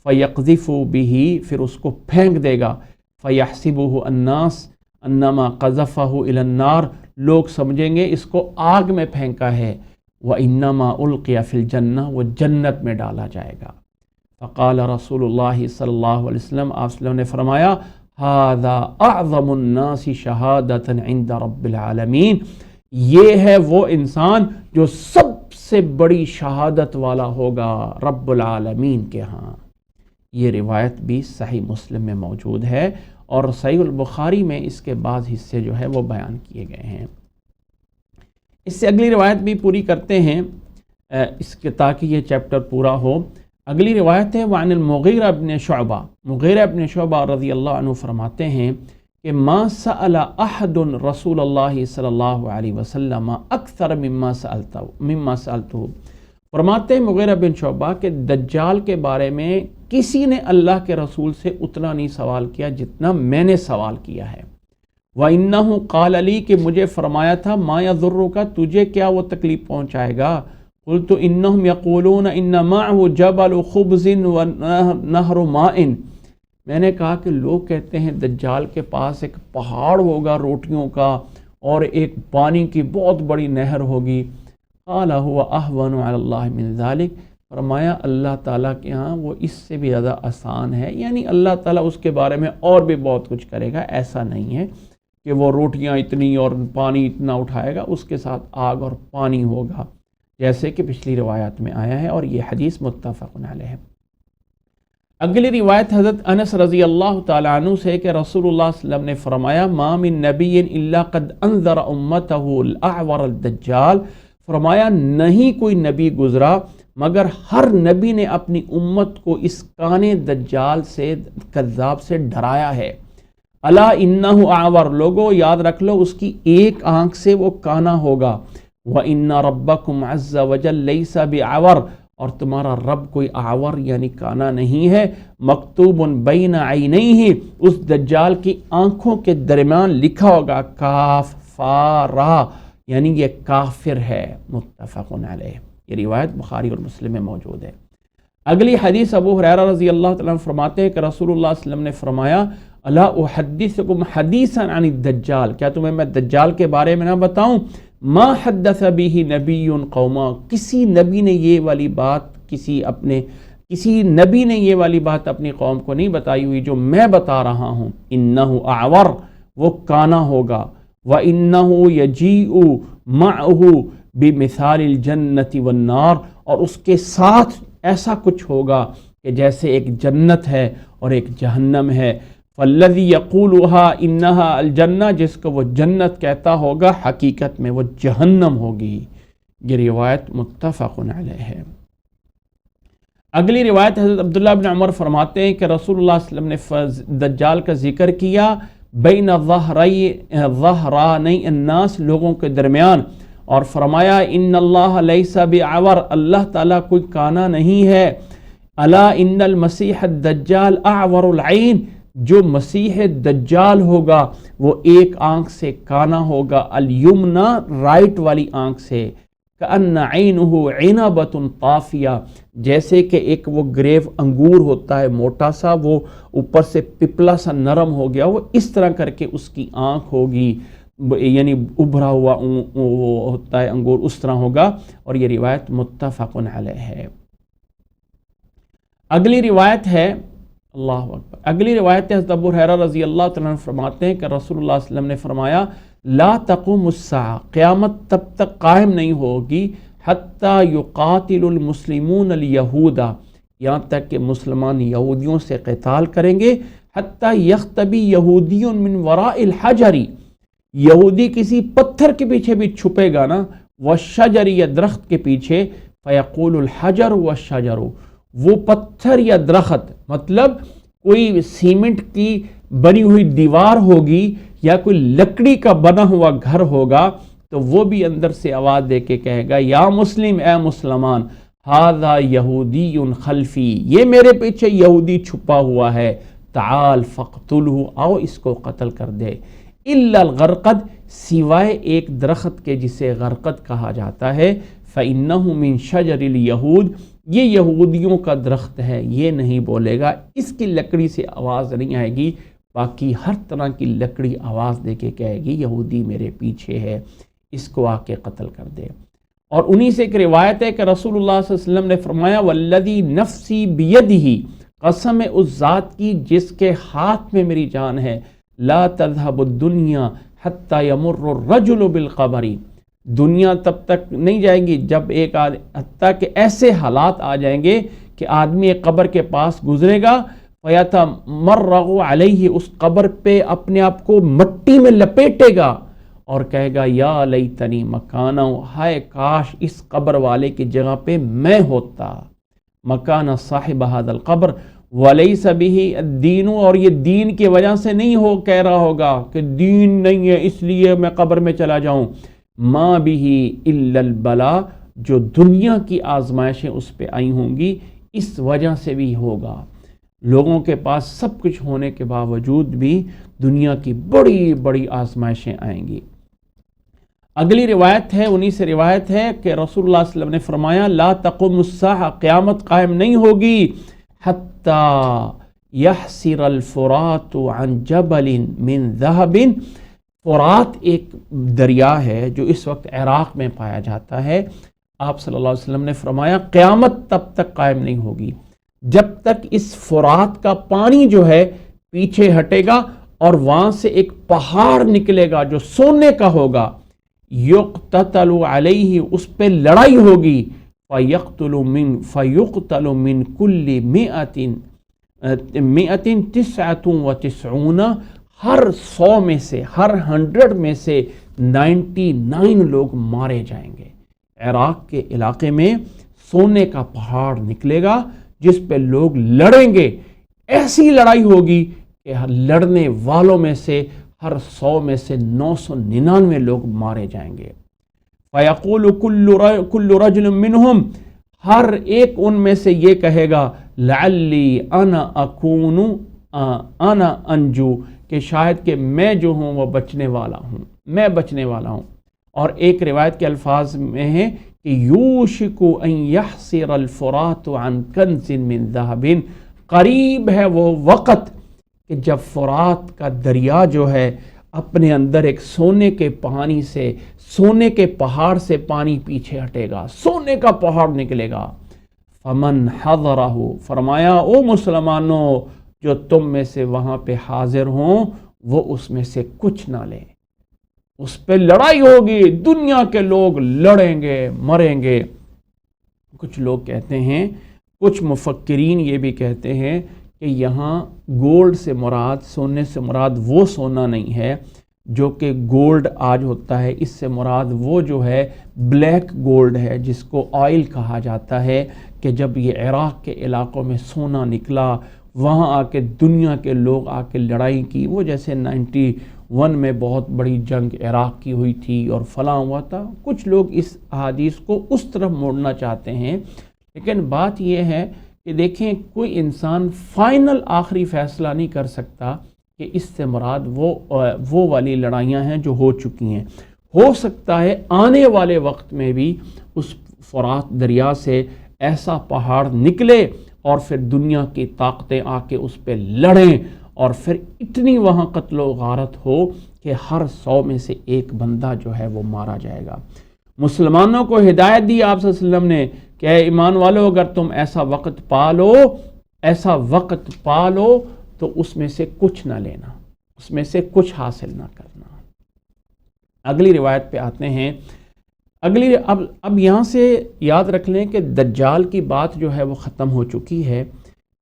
فیقذف بہ، پھر اس کو پھینک دے گا۔ فیحسبہ الناس انما قذفہ الی النار، لوگ سمجھیں گے اس کو آگ میں پھینکا ہے۔ وَإِنَّمَا أُلْقِيَ فِي الْجَنَّةِ، وہ جنت میں ڈالا جائے گا۔ فقال رسول اللہ صلی اللہ علیہ وسلم، آپ صلی اللہ علیہ وسلم نے فرمایا هذا اعظم الناس شہادۃ عند رب العالمین، یہ ہے وہ انسان جو سب سے بڑی شہادت والا ہوگا رب العالمین کے ہاں۔ یہ روایت بھی صحیح مسلم میں موجود ہے، اور صحیح البخاری میں اس کے بعض حصے جو ہے وہ بیان کیے گئے ہیں۔ اس سے اگلی روایت بھی پوری کرتے ہیں اس کے، تاکہ یہ چیپٹر پورا ہو۔ اگلی روایت ہے وعن المغیرہ بن شعبہ، مغیرہ بن شعبہ رضی اللہ عنہ فرماتے ہیں کہ ما سأل احد رسول اللہ صلی اللہ علیہ وسلم اکثر مما سألتہ، فرماتے ہیں مغیرہ بن شعبہ کہ دجال کے بارے میں کسی نے اللہ کے رسول سے اتنا نہیں سوال کیا جتنا میں نے سوال کیا ہے۔ وَإِنَّهُ قَالَ لِي، کہ مجھے فرمایا تھا مَا يَضُرُّكَ، تجھے کیا وہ تکلیف پہنچائے گا؟ قُلْتُ إِنَّهُمْ يَقُولُونَ إِنَّ مَعْهُ جَبَلُ خُبْزٍ وَنَهْرُ مَاءٍ، میں نے کہا کہ لوگ کہتے ہیں دجال کے پاس ایک پہاڑ ہوگا روٹیوں کا، اور ایک پانی کی بہت بڑی نہر ہوگی۔ قَالَ هُوَ أَهْوَنُ عَلَى اللَّهِ مِنْ ذَلِكَ، فرمایا اللہ تعالیٰ کے ہاں وہ اس سے بھی زیادہ آسان ہے، یعنی اللہ تعالیٰ اس کے بارے میں اور بھی بہت کچھ کرے گا، ایسا نہیں ہے کہ وہ روٹیاں اتنی اور پانی اتنا اٹھائے گا، اس کے ساتھ آگ اور پانی ہوگا، جیسے کہ پچھلی روایات میں آیا ہے، اور یہ حدیث متفق علیہ ہے۔ اگلی روایت حضرت انس رضی اللہ تعالیٰ عنہ سے کہ رسول اللہ صلی اللہ علیہ وسلم نے فرمایا ما من نبی الا قد انذر امتہ الاعور الدجال، فرمایا نہیں کوئی نبی گزرا مگر ہر نبی نے اپنی امت کو اس کانے دجال سے، کذاب سے ڈرایا ہے۔ الا انہ اعور، لوگو یاد رکھ لو اس کی ایک آنکھ سے وہ کانا ہوگا۔ وَإِنَّ رَبَّكُمْ عَزَّ وَجَلَّ لَيْسَ بِعَوَرٍ، اور تمہارا رب کوئی اعور یعنی کانا نہیں ہے۔ مکتوب بین عینیہ، اس دجال کی آنکھوں کے درمیان لکھا ہوگا کاف فا را، یعنی یہ کافر ہے۔ متفق علیہ، یہ روایت بخاری اور مسلم میں موجود ہے۔ اگلی حدیث ابو ہریرہ رضی اللہ تعالیٰ عنہ فرماتے ہیں کہ رسول اللہ صلی اللہ علیہ وسلم نے فرمایا الا احدثکم حدیثا عن الدجال، کیا تمہیں میں دجال کے بارے میں نہ بتاؤں؟ ما حدث به نبی قوما، کسی نبی نے یہ والی بات کسی نبی نے یہ والی بات اپنی قوم کو نہیں بتائی ہوئی جو میں بتا رہا ہوں۔ انہ اعور، وہ کانا ہوگا، وانہ یجیء معه بمثال الجنت والنار، اور اس کے ساتھ ایسا کچھ ہوگا کہ جیسے ایک جنت ہے اور ایک جہنم ہے۔ فالذی یقولها انہا الجنہ، جس کو وہ جنت کہتا ہوگا حقیقت میں وہ جہنم ہوگی۔ یہ روایت متفق علیہ ہے۔ اگلی روایت حضرت عبداللہ بن عمر فرماتے ہیں کہ رسول اللہ صلی اللہ علیہ وسلم نے دجال کا ذکر کیا بین ظہرانی الناس، لوگوں کے درمیان، اور فرمایا ان اللہ لیس بعور، اللہ تعالیٰ کوئی کانا نہیں ہے۔ الا ان المسیح الدجال اعور العین، جو مسیح دجال ہوگا وہ ایک آنکھ سے کانا ہوگا، الیمنا، رائٹ والی آنکھ سے، کأن عینہ عنبۃ طافیہ، جیسے کہ ایک وہ گریو انگور ہوتا ہے موٹا سا، وہ اوپر سے پپلا سا نرم ہو گیا، وہ اس طرح کر کے اس کی آنکھ ہوگی، یعنی ابھرا ہوا وہ ہوتا ہے انگور، اس طرح ہوگا، اور یہ روایت متفق علیہ ہے۔ اگلی روایت ہے، اللہ اکبر، اگلی روایت ہے حضرت ابو ہریرہ رضی اللہ تعالیٰ عنہ فرماتے ہیں کہ رسول اللہ صلی اللہ علیہ وسلم نے فرمایا لا تقوم الساعہ، قیامت تب تک قائم نہیں ہوگی، حتی یقاتل المسلمون الیہود، یہاں تک کہ مسلمان یہودیوں سے قتال کریں گے، حتی یختبی یہودی من وراء الحجر، یہودی کسی پتھر کے پیچھے بھی چھپے گا نا، والشجر، یا درخت کے پیچھے، فیقول الحجر والشجر، وہ پتھر یا درخت، مطلب کوئی سیمنٹ کی بنی ہوئی دیوار ہوگی یا کوئی لکڑی کا بنا ہوا گھر ہوگا، تو وہ بھی اندر سے آواز دے کے کہے گا یا مسلم، اے مسلمان، ھذا یہودی خلفی، یہ میرے پیچھے یہودی چھپا ہوا ہے، تعال فاقتلہ، آؤ اس کو قتل کر دے، الا الغرقد، سوائے ایک درخت کے جسے غرقد کہا جاتا ہے، فإنہ من شجر الیہود، یہ یہودیوں کا درخت ہے، یہ نہیں بولے گا، اس کی لکڑی سے آواز نہیں آئے گی، باقی ہر طرح کی لکڑی آواز دے کے کہے گی یہودی میرے پیچھے ہے، اس کو آ کے قتل کر دے۔ اور انہی سے ایک روایت ہے کہ رسول اللہ صلی اللہ علیہ وسلم نے فرمایا والذی نفسی بیدہ، قسم اس ذات کی جس کے ہاتھ میں میری جان ہے، لا تذهب الدنیا حتی یمر الرجل بالقبر، دنیا تب تک نہیں جائے گی جب ایک حتیٰ کہ ایسے حالات آ جائیں گے کہ آدمی ایک قبر کے پاس گزرے گا، فیتمرغ علیہ، اس قبر پہ اپنے آپ کو مٹی میں لپیٹے گا اور کہے گا یا لیتنی مکانا، ہائے کاش اس قبر والے کی جگہ پہ میں ہوتا، مکان صاحب ھذا القبر ولیس بہ الدین، اور یہ دین کی وجہ سے نہیں کہہ رہا ہوگا کہ دین نہیں ہے اس لیے میں قبر میں چلا جاؤں، ما بہ الا البلا، جو دنیا کی آزمائشیں اس پہ آئی ہوں گی اس وجہ سے بھی ہوگا، لوگوں کے پاس سب کچھ ہونے کے باوجود بھی دنیا کی بڑی بڑی آزمائشیں آئیں گی۔ اگلی روایت ہے، انہی سے روایت ہے کہ رسول اللہ صلی اللہ علیہ وسلم نے فرمایا لا تقوم الساعہ، قیامت قائم نہیں ہوگی، حتی یحسر الفرات عن جبل من ذہب، فرات ایک دریا ہے جو اس وقت عراق میں پایا جاتا ہے، آپ صلی اللہ علیہ وسلم نے فرمایا قیامت تب تک قائم نہیں ہوگی جب تک اس فرات کا پانی جو ہے پیچھے ہٹے گا اور وہاں سے ایک پہاڑ نکلے گا جو سونے کا ہوگا، یقتتل علیہ، اس پہ لڑائی ہوگی، فیقتل من کل مئۃ تسعۃ وتسعون، ہر 100 میں سے، ہر 100 میں سے 99 لوگ مارے جائیں گے۔ عراق کے علاقے میں سونے کا پہاڑ نکلے گا جس پہ لوگ لڑیں گے، ایسی لڑائی ہوگی کہ لڑنے والوں میں سے ہر 100 میں سے 999 لوگ مارے جائیں گے۔ فَيَقُولُ كُلُّ رَجُلٍ مِّنْهُمْ، ہر ایک ان میں سے یہ کہے گا لَعَلِّي أَنَا أَكُونُ أَنَا أَنْجُو، کہ شاید کہ میں جو ہوں وہ بچنے والا ہوں، میں بچنے والا ہوں۔ اور ایک روایت کے الفاظ میں ہے کہ یوشک ان یحصر الفرات عن کنز من ذہب، قریب ہے وہ وقت کہ جب فرات کا دریا جو ہے اپنے اندر ایک سونے کے پانی سے، سونے کے پہاڑ سے پانی پیچھے ہٹے گا، سونے کا پہاڑ نکلے گا۔ فمن حضرہ، فرمایا او مسلمانوں جو تم میں سے وہاں پہ حاضر ہوں وہ اس میں سے کچھ نہ لیں، اس پہ لڑائی ہوگی، دنیا کے لوگ لڑیں گے، مریں گے۔ کچھ لوگ کہتے ہیں، کچھ مفکرین یہ بھی کہتے ہیں کہ یہاں گولڈ سے مراد، سونے سے مراد وہ سونا نہیں ہے جو کہ گولڈ آج ہوتا ہے، اس سے مراد وہ جو ہے بلیک گولڈ ہے جس کو آئل کہا جاتا ہے، کہ جب یہ عراق کے علاقوں میں سونا نکلا، وہاں آ کے دنیا کے لوگ آ کے لڑائی کی، وہ جیسے 91 میں بہت بڑی جنگ عراق کی ہوئی تھی اور فلاں ہوا تھا۔ کچھ لوگ اس احادیث کو اس طرف موڑنا چاہتے ہیں، لیکن بات یہ ہے کہ دیکھیں کوئی انسان فائنل آخری فیصلہ نہیں کر سکتا کہ اس سے مراد وہ والی لڑائیاں ہیں جو ہو چکی ہیں۔ ہو سکتا ہے آنے والے وقت میں بھی اس فرات دریا سے ایسا پہاڑ نکلے اور پھر دنیا کی طاقتیں آ کے اس پہ لڑیں اور پھر اتنی وہاں قتل و غارت ہو کہ ہر 100 میں سے ایک بندہ جو ہے وہ مارا جائے گا۔ مسلمانوں کو ہدایت دی آپ صلی اللہ علیہ وسلم نے کہ اے ایمان والو، اگر تم ایسا وقت پالو تو اس میں سے کچھ نہ لینا، اس میں سے کچھ حاصل نہ کرنا۔ اگلی روایت پہ آتے ہیں۔ اب یہاں سے یاد رکھ لیں کہ دجال کی بات جو ہے وہ ختم ہو چکی ہے۔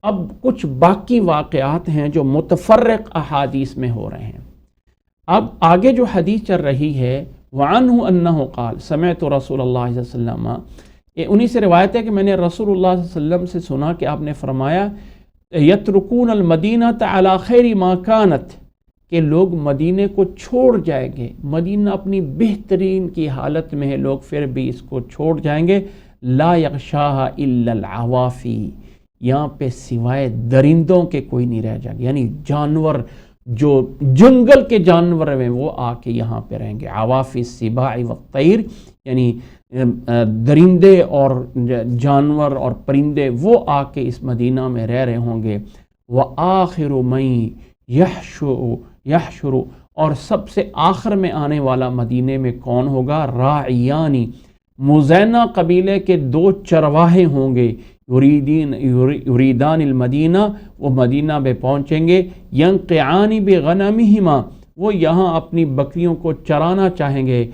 اب کچھ باقی واقعات ہیں جو متفرق احادیث میں ہو رہے ہیں۔ اب آگے جو حدیث چل رہی ہے وعنہ انہ قال سمعت رسول اللہ صلی اللہ علیہ وسلم، انہی سے روایت ہے کہ میں نے رسول اللہ صلی اللہ علیہ وسلم سے سنا کہ آپ نے فرمایا یترکون المدینہ علی خیر ما کانت، کہ لوگ مدینے کو چھوڑ جائیں گے، مدینہ اپنی بہترین کی حالت میں ہے، لوگ پھر بھی اس کو چھوڑ جائیں گے۔ لا یغشاہا الا العوافی، یہاں پہ سوائے درندوں کے کوئی نہیں رہ جائے گا، یعنی جانور جو جنگل کے جانور ہیں وہ آ کے یہاں پہ رہیں گے۔ عوافی السباع والطیر، یعنی درندے اور جانور اور پرندے وہ آ کے اس مدینہ میں رہ رہے ہوں گے۔ وآخر من یحشر، اور سب سے آخر میں آنے والا مدینے میں کون ہوگا؟ راعیانی، مزینہ قبیلے کے 2 چرواہے ہوں گے، یریدان المدینہ، وہ مدینہ میں پہنچیں گے، ینقعان بغنمہما، وہ یہاں اپنی بکریوں کو چرانا چاہیں گے،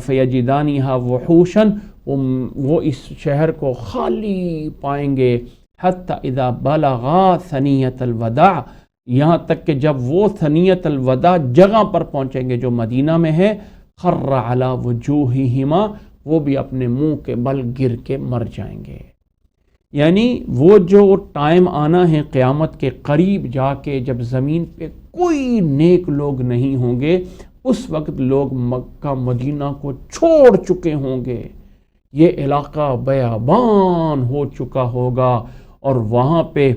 فیجدانیہا وحوشا، وہ اس شہر کو خالی پائیں گے، حتی اذا بلغا ثنیۃ الوداع، یہاں تک کہ جب وہ ثنیۃ الوداع جگہ پر پہنچیں گے جو مدینہ میں ہے، خر علی وجوہہما، وہ بھی اپنے منہ کے بل گر کے مر جائیں گے۔ یعنی وہ جو ٹائم آنا ہے قیامت کے قریب جا کے جب زمین پہ کوئی نیک لوگ نہیں ہوں گے، اس وقت لوگ مکہ مدینہ کو چھوڑ چکے ہوں گے، یہ علاقہ بیابان ہو چکا ہوگا اور وہاں پہ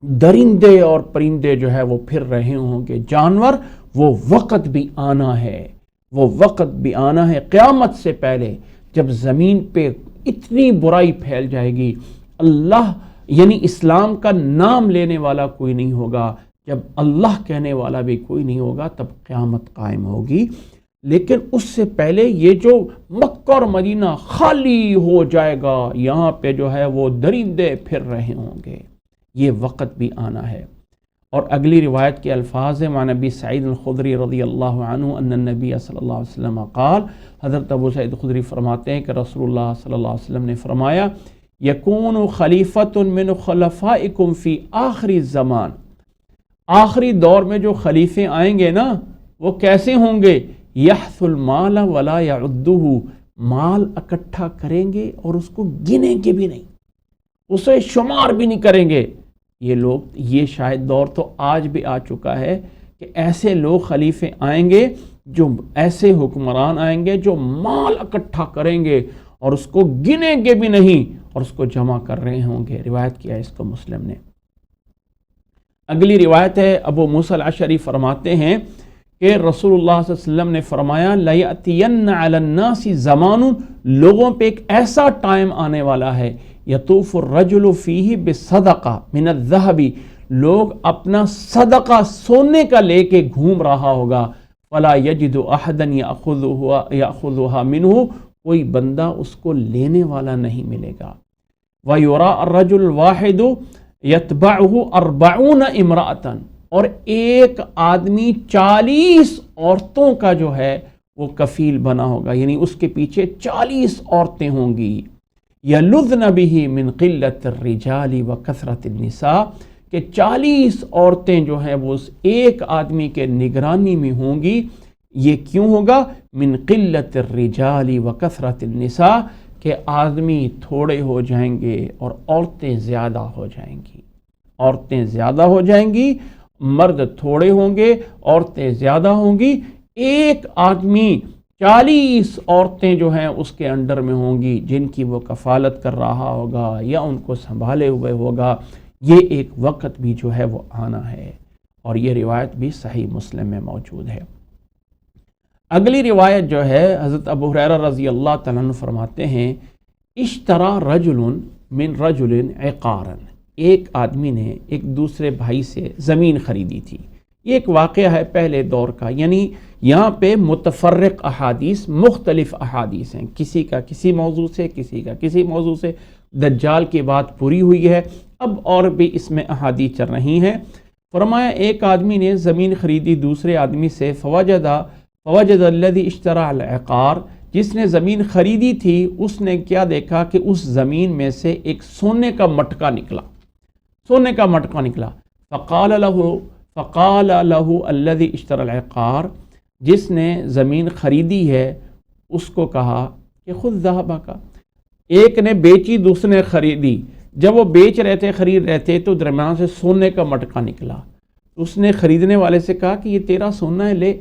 درندے اور پرندے جو ہے وہ پھر رہے ہوں گے، جانور۔ وہ وقت بھی آنا ہے، وہ وقت بھی آنا ہے قیامت سے پہلے جب زمین پہ اتنی برائی پھیل جائے گی، اللہ یعنی اسلام کا نام لینے والا کوئی نہیں ہوگا، جب اللہ کہنے والا بھی کوئی نہیں ہوگا تب قیامت قائم ہوگی۔ لیکن اس سے پہلے یہ جو مکہ اور مدینہ خالی ہو جائے گا، یہاں پہ جو ہے وہ درندے پھر رہے ہوں گے، یہ وقت بھی آنا ہے۔ اور اگلی روایت کے الفاظ ہیں، عن ابی سعید الخدری رضی اللہ عنہ ان النبی صلی اللہ علیہ وسلم قال، حضرت ابو سعید الخدری فرماتے ہیں کہ رسول اللہ صلی اللہ علیہ وسلم نے فرمایا، یکون خلیفۃ من خلفائکم فی آخر الزمان، آخری دور میں جو خلیفے آئیں گے نا وہ کیسے ہوں گے؟ یحث المال ولا یعدہ، مال اکٹھا کریں گے اور اس کو گنیں گے بھی نہیں، اسے شمار بھی نہیں کریں گے۔ یہ لوگ، یہ شاید دور تو آج بھی آ چکا ہے کہ ایسے لوگ خلیفے آئیں گے، جو ایسے حکمران آئیں گے جو مال اکٹھا کریں گے اور اس کو گنیں گے بھی نہیں اور اس کو جمع کر رہے ہوں گے۔ روایت کیا ہے اس کو مسلم نے۔ اگلی روایت ہے، ابو موسیٰ الاشعری فرماتے ہیں کہ رسول اللہ صلی اللہ علیہ وسلم نے فرمایا، لَيَأْتِيَنَّ عَلَى النَّاسِ زَمَانٌ، لوگوں پہ ایک ایسا ٹائم آنے والا ہے، یطوف الرجل فیہ بصدقہ من الذہب، لوگ اپنا صدقہ سونے کا لے کے گھوم رہا ہوگا، فلا یجد احدا یأخذها منہ، کوئی بندہ اس کو لینے والا نہیں ملے گا۔ وَيُرَى الرَّجُلُ الْوَاحِدُ یتبعہ 40 امرأۃ، اور ایک آدمی 40 عورتوں کا جو ہے وہ کفیل بنا ہوگا، یعنی اس کے پیچھے 40 عورتیں ہوں گی۔ یلذن بہ من قلۃ الرجال وکثرۃ النساء، کہ 40 عورتیں جو ہیں وہ اس ایک آدمی کے نگرانی میں ہوں گی۔ یہ کیوں ہوگا؟ من قلۃ الرجال وکثرۃ النساء، کہ آدمی تھوڑے ہو جائیں گے اور عورتیں زیادہ ہو جائیں گی، عورتیں زیادہ ہو جائیں گی، مرد تھوڑے ہوں گے، عورتیں زیادہ ہوں گی۔ ایک آدمی 40 عورتیں جو ہیں اس کے انڈر میں ہوں گی، جن کی وہ کفالت کر رہا ہوگا یا ان کو سنبھالے ہوئے ہوگا۔ یہ ایک وقت بھی جو ہے وہ آنا ہے، اور یہ روایت بھی صحیح مسلم میں موجود ہے۔ اگلی روایت جو ہے، حضرت ابو ہریرہ رضی اللہ تعالیٰ عنہ فرماتے ہیں، اشترى رجل من رجل عقارا، ایک آدمی نے ایک دوسرے بھائی سے زمین خریدی تھی۔ یہ ایک واقعہ ہے پہلے دور کا، یعنی یہاں پہ متفرق احادیث، مختلف احادیث ہیں، کسی کا کسی موضوع سے، کسی کا کسی موضوع سے۔ دجال کی بات پوری ہوئی ہے، اب اور بھی اس میں احادیث چل رہی ہیں۔ فرمایا ایک آدمی نے زمین خریدی دوسرے آدمی سے، فوجد الذی اشترى العقار، جس نے زمین خریدی تھی اس نے کیا دیکھا کہ اس زمین میں سے ایک سونے کا مٹکا نکلا، سونے کا مٹکا نکلا۔ فقال له الذي اشترى العقار، جس نے زمین خریدی ہے اس کو کہا کہ خذ ذهبك، ایک نے بیچی دوسرے نے خریدی، جب وہ بیچ رہے تھے خرید رہے تھے تو درمیان سے سونے کا مٹکا نکلا، اس نے خریدنے والے سے کہا کہ یہ تیرا سونا ہے، لے،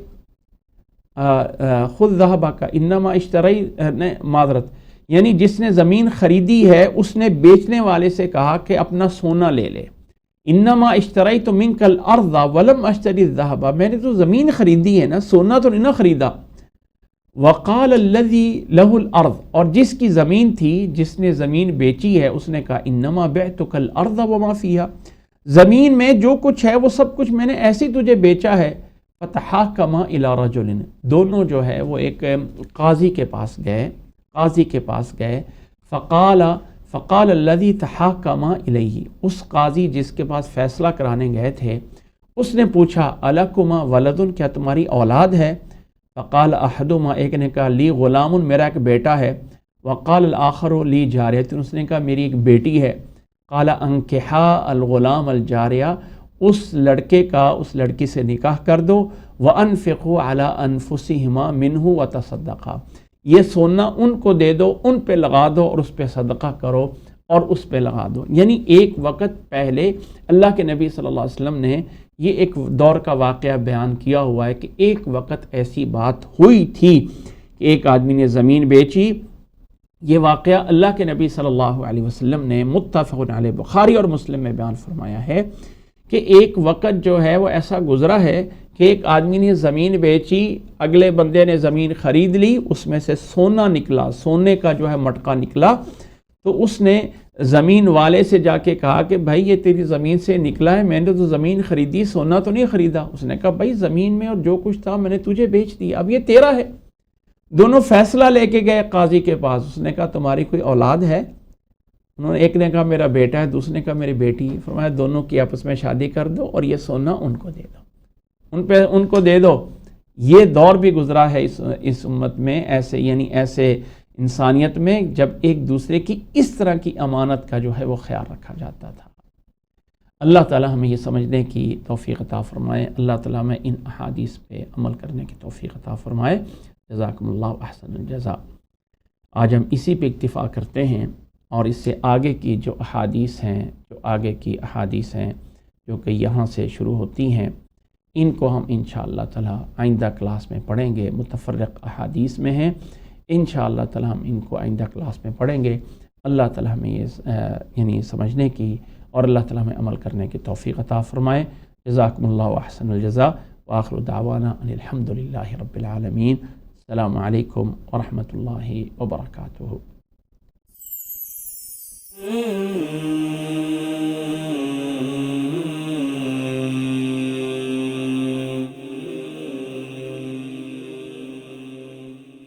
خذ ذهبك انما اشتری، معذرت، یعنی جس نے زمین خریدی ہے اس نے بیچنے والے سے کہا کہ اپنا سونا لے لے، انما اشتریت منک الارض ولم اشتری الذهب، میں نے تو زمین خریدی ہے نا، سونا تو نہیں نہ خریدا۔ وقال الذي له الارض، اور جس کی زمین تھی، جس نے زمین بیچی ہے، اس نے کہا انما بعتك الارض وما فيها، زمین میں جو کچھ ہے وہ سب کچھ میں نے ایسی تجھے بیچا ہے۔ فتحاكما الى رجل، دونوں جو ہے وہ ایک قاضی کے پاس گئے، فقال الذي تحاكما الیہ، اس قاضی جس کے پاس فیصلہ کرانے گئے تھے اس نے پوچھا الکما ولد، کیا تمہاری اولاد ہے؟ فقال احدہما، ایک نے کہا لی غلام، میرا ایک بیٹا ہے۔ وقال الاخر لی جاریہ، اس نے کہا میری ایک بیٹی ہے۔ قال انکحا الغلام الجاریہ، اس لڑکے کا اس لڑکی سے نکاح کر دو، وانفقوا علی انفسہما منہ وتصدقا، یہ سونا ان کو دے دو، ان پہ لگا دو اور اس پہ صدقہ کرو اور اس پہ لگا دو۔ یعنی ایک وقت پہلے اللہ کے نبی صلی اللہ علیہ وسلم نے یہ ایک دور کا واقعہ بیان کیا ہوا ہے کہ ایک وقت ایسی بات ہوئی تھی کہ ایک آدمی نے زمین بیچی۔ یہ واقعہ اللہ کے نبی صلی اللہ علیہ وسلم نے متفق علیہ بخاری اور مسلم میں بیان فرمایا ہے کہ ایک وقت جو ہے وہ ایسا گزرا ہے کہ ایک آدمی نے زمین بیچی، اگلے بندے نے زمین خرید لی، اس میں سے سونا نکلا، سونے کا جو ہے مٹکا نکلا، تو اس نے زمین والے سے جا کے کہا کہ بھائی یہ تیری زمین سے نکلا ہے، میں نے تو زمین خریدی، سونا تو نہیں خریدا. اس نے کہا بھائی زمین میں اور جو کچھ تھا میں نے تجھے بیچ دیا، اب یہ تیرا ہے. دونوں فیصلہ لے کے گئے قاضی کے پاس. اس نے کہا تمہاری کوئی اولاد ہے؟ انہوں نے ایک نے کہا میرا بیٹا ہے، دوسرے نے کہا میری بیٹی ہے. فرمایا دونوں کی آپس میں شادی کر دو اور یہ سونا ان کو دے دو، ان کو دے دو. یہ دور بھی گزرا ہے اس امت میں، ایسے انسانیت میں جب ایک دوسرے کی اس طرح کی امانت کا جو ہے وہ خیال رکھا جاتا تھا. اللہ تعالی ہمیں یہ سمجھنے کی توفیق عطا فرمائے. اللہ تعالی ہمیں ان احادیث پہ عمل کرنے کی توفیق عطا فرمائے. جزاکم اللہ احسن الجزاء. آج ہم اسی پہ اکتفا کرتے ہیں اور اس سے آگے کی جو احادیث ہیں جو کہ یہاں سے شروع ہوتی ہیں، ان کو ہم انشاءاللہ تعالی آئندہ کلاس میں پڑھیں گے. متفرق احادیث میں ہیں، انشاءاللہ تعالی ہم ان کو آئندہ کلاس میں پڑھیں گے. اللہ تعالی ہمیں یہ سمجھنے کی اور اللہ تعالی ہمیں عمل کرنے کی توفیق عطا فرمائے. جزاکم اللہ احسن الجزاء. وآخر دعوانا ان الحمدللہ رب العالمین. السلام علیکم ورحمۃ اللہ وبرکاتہ.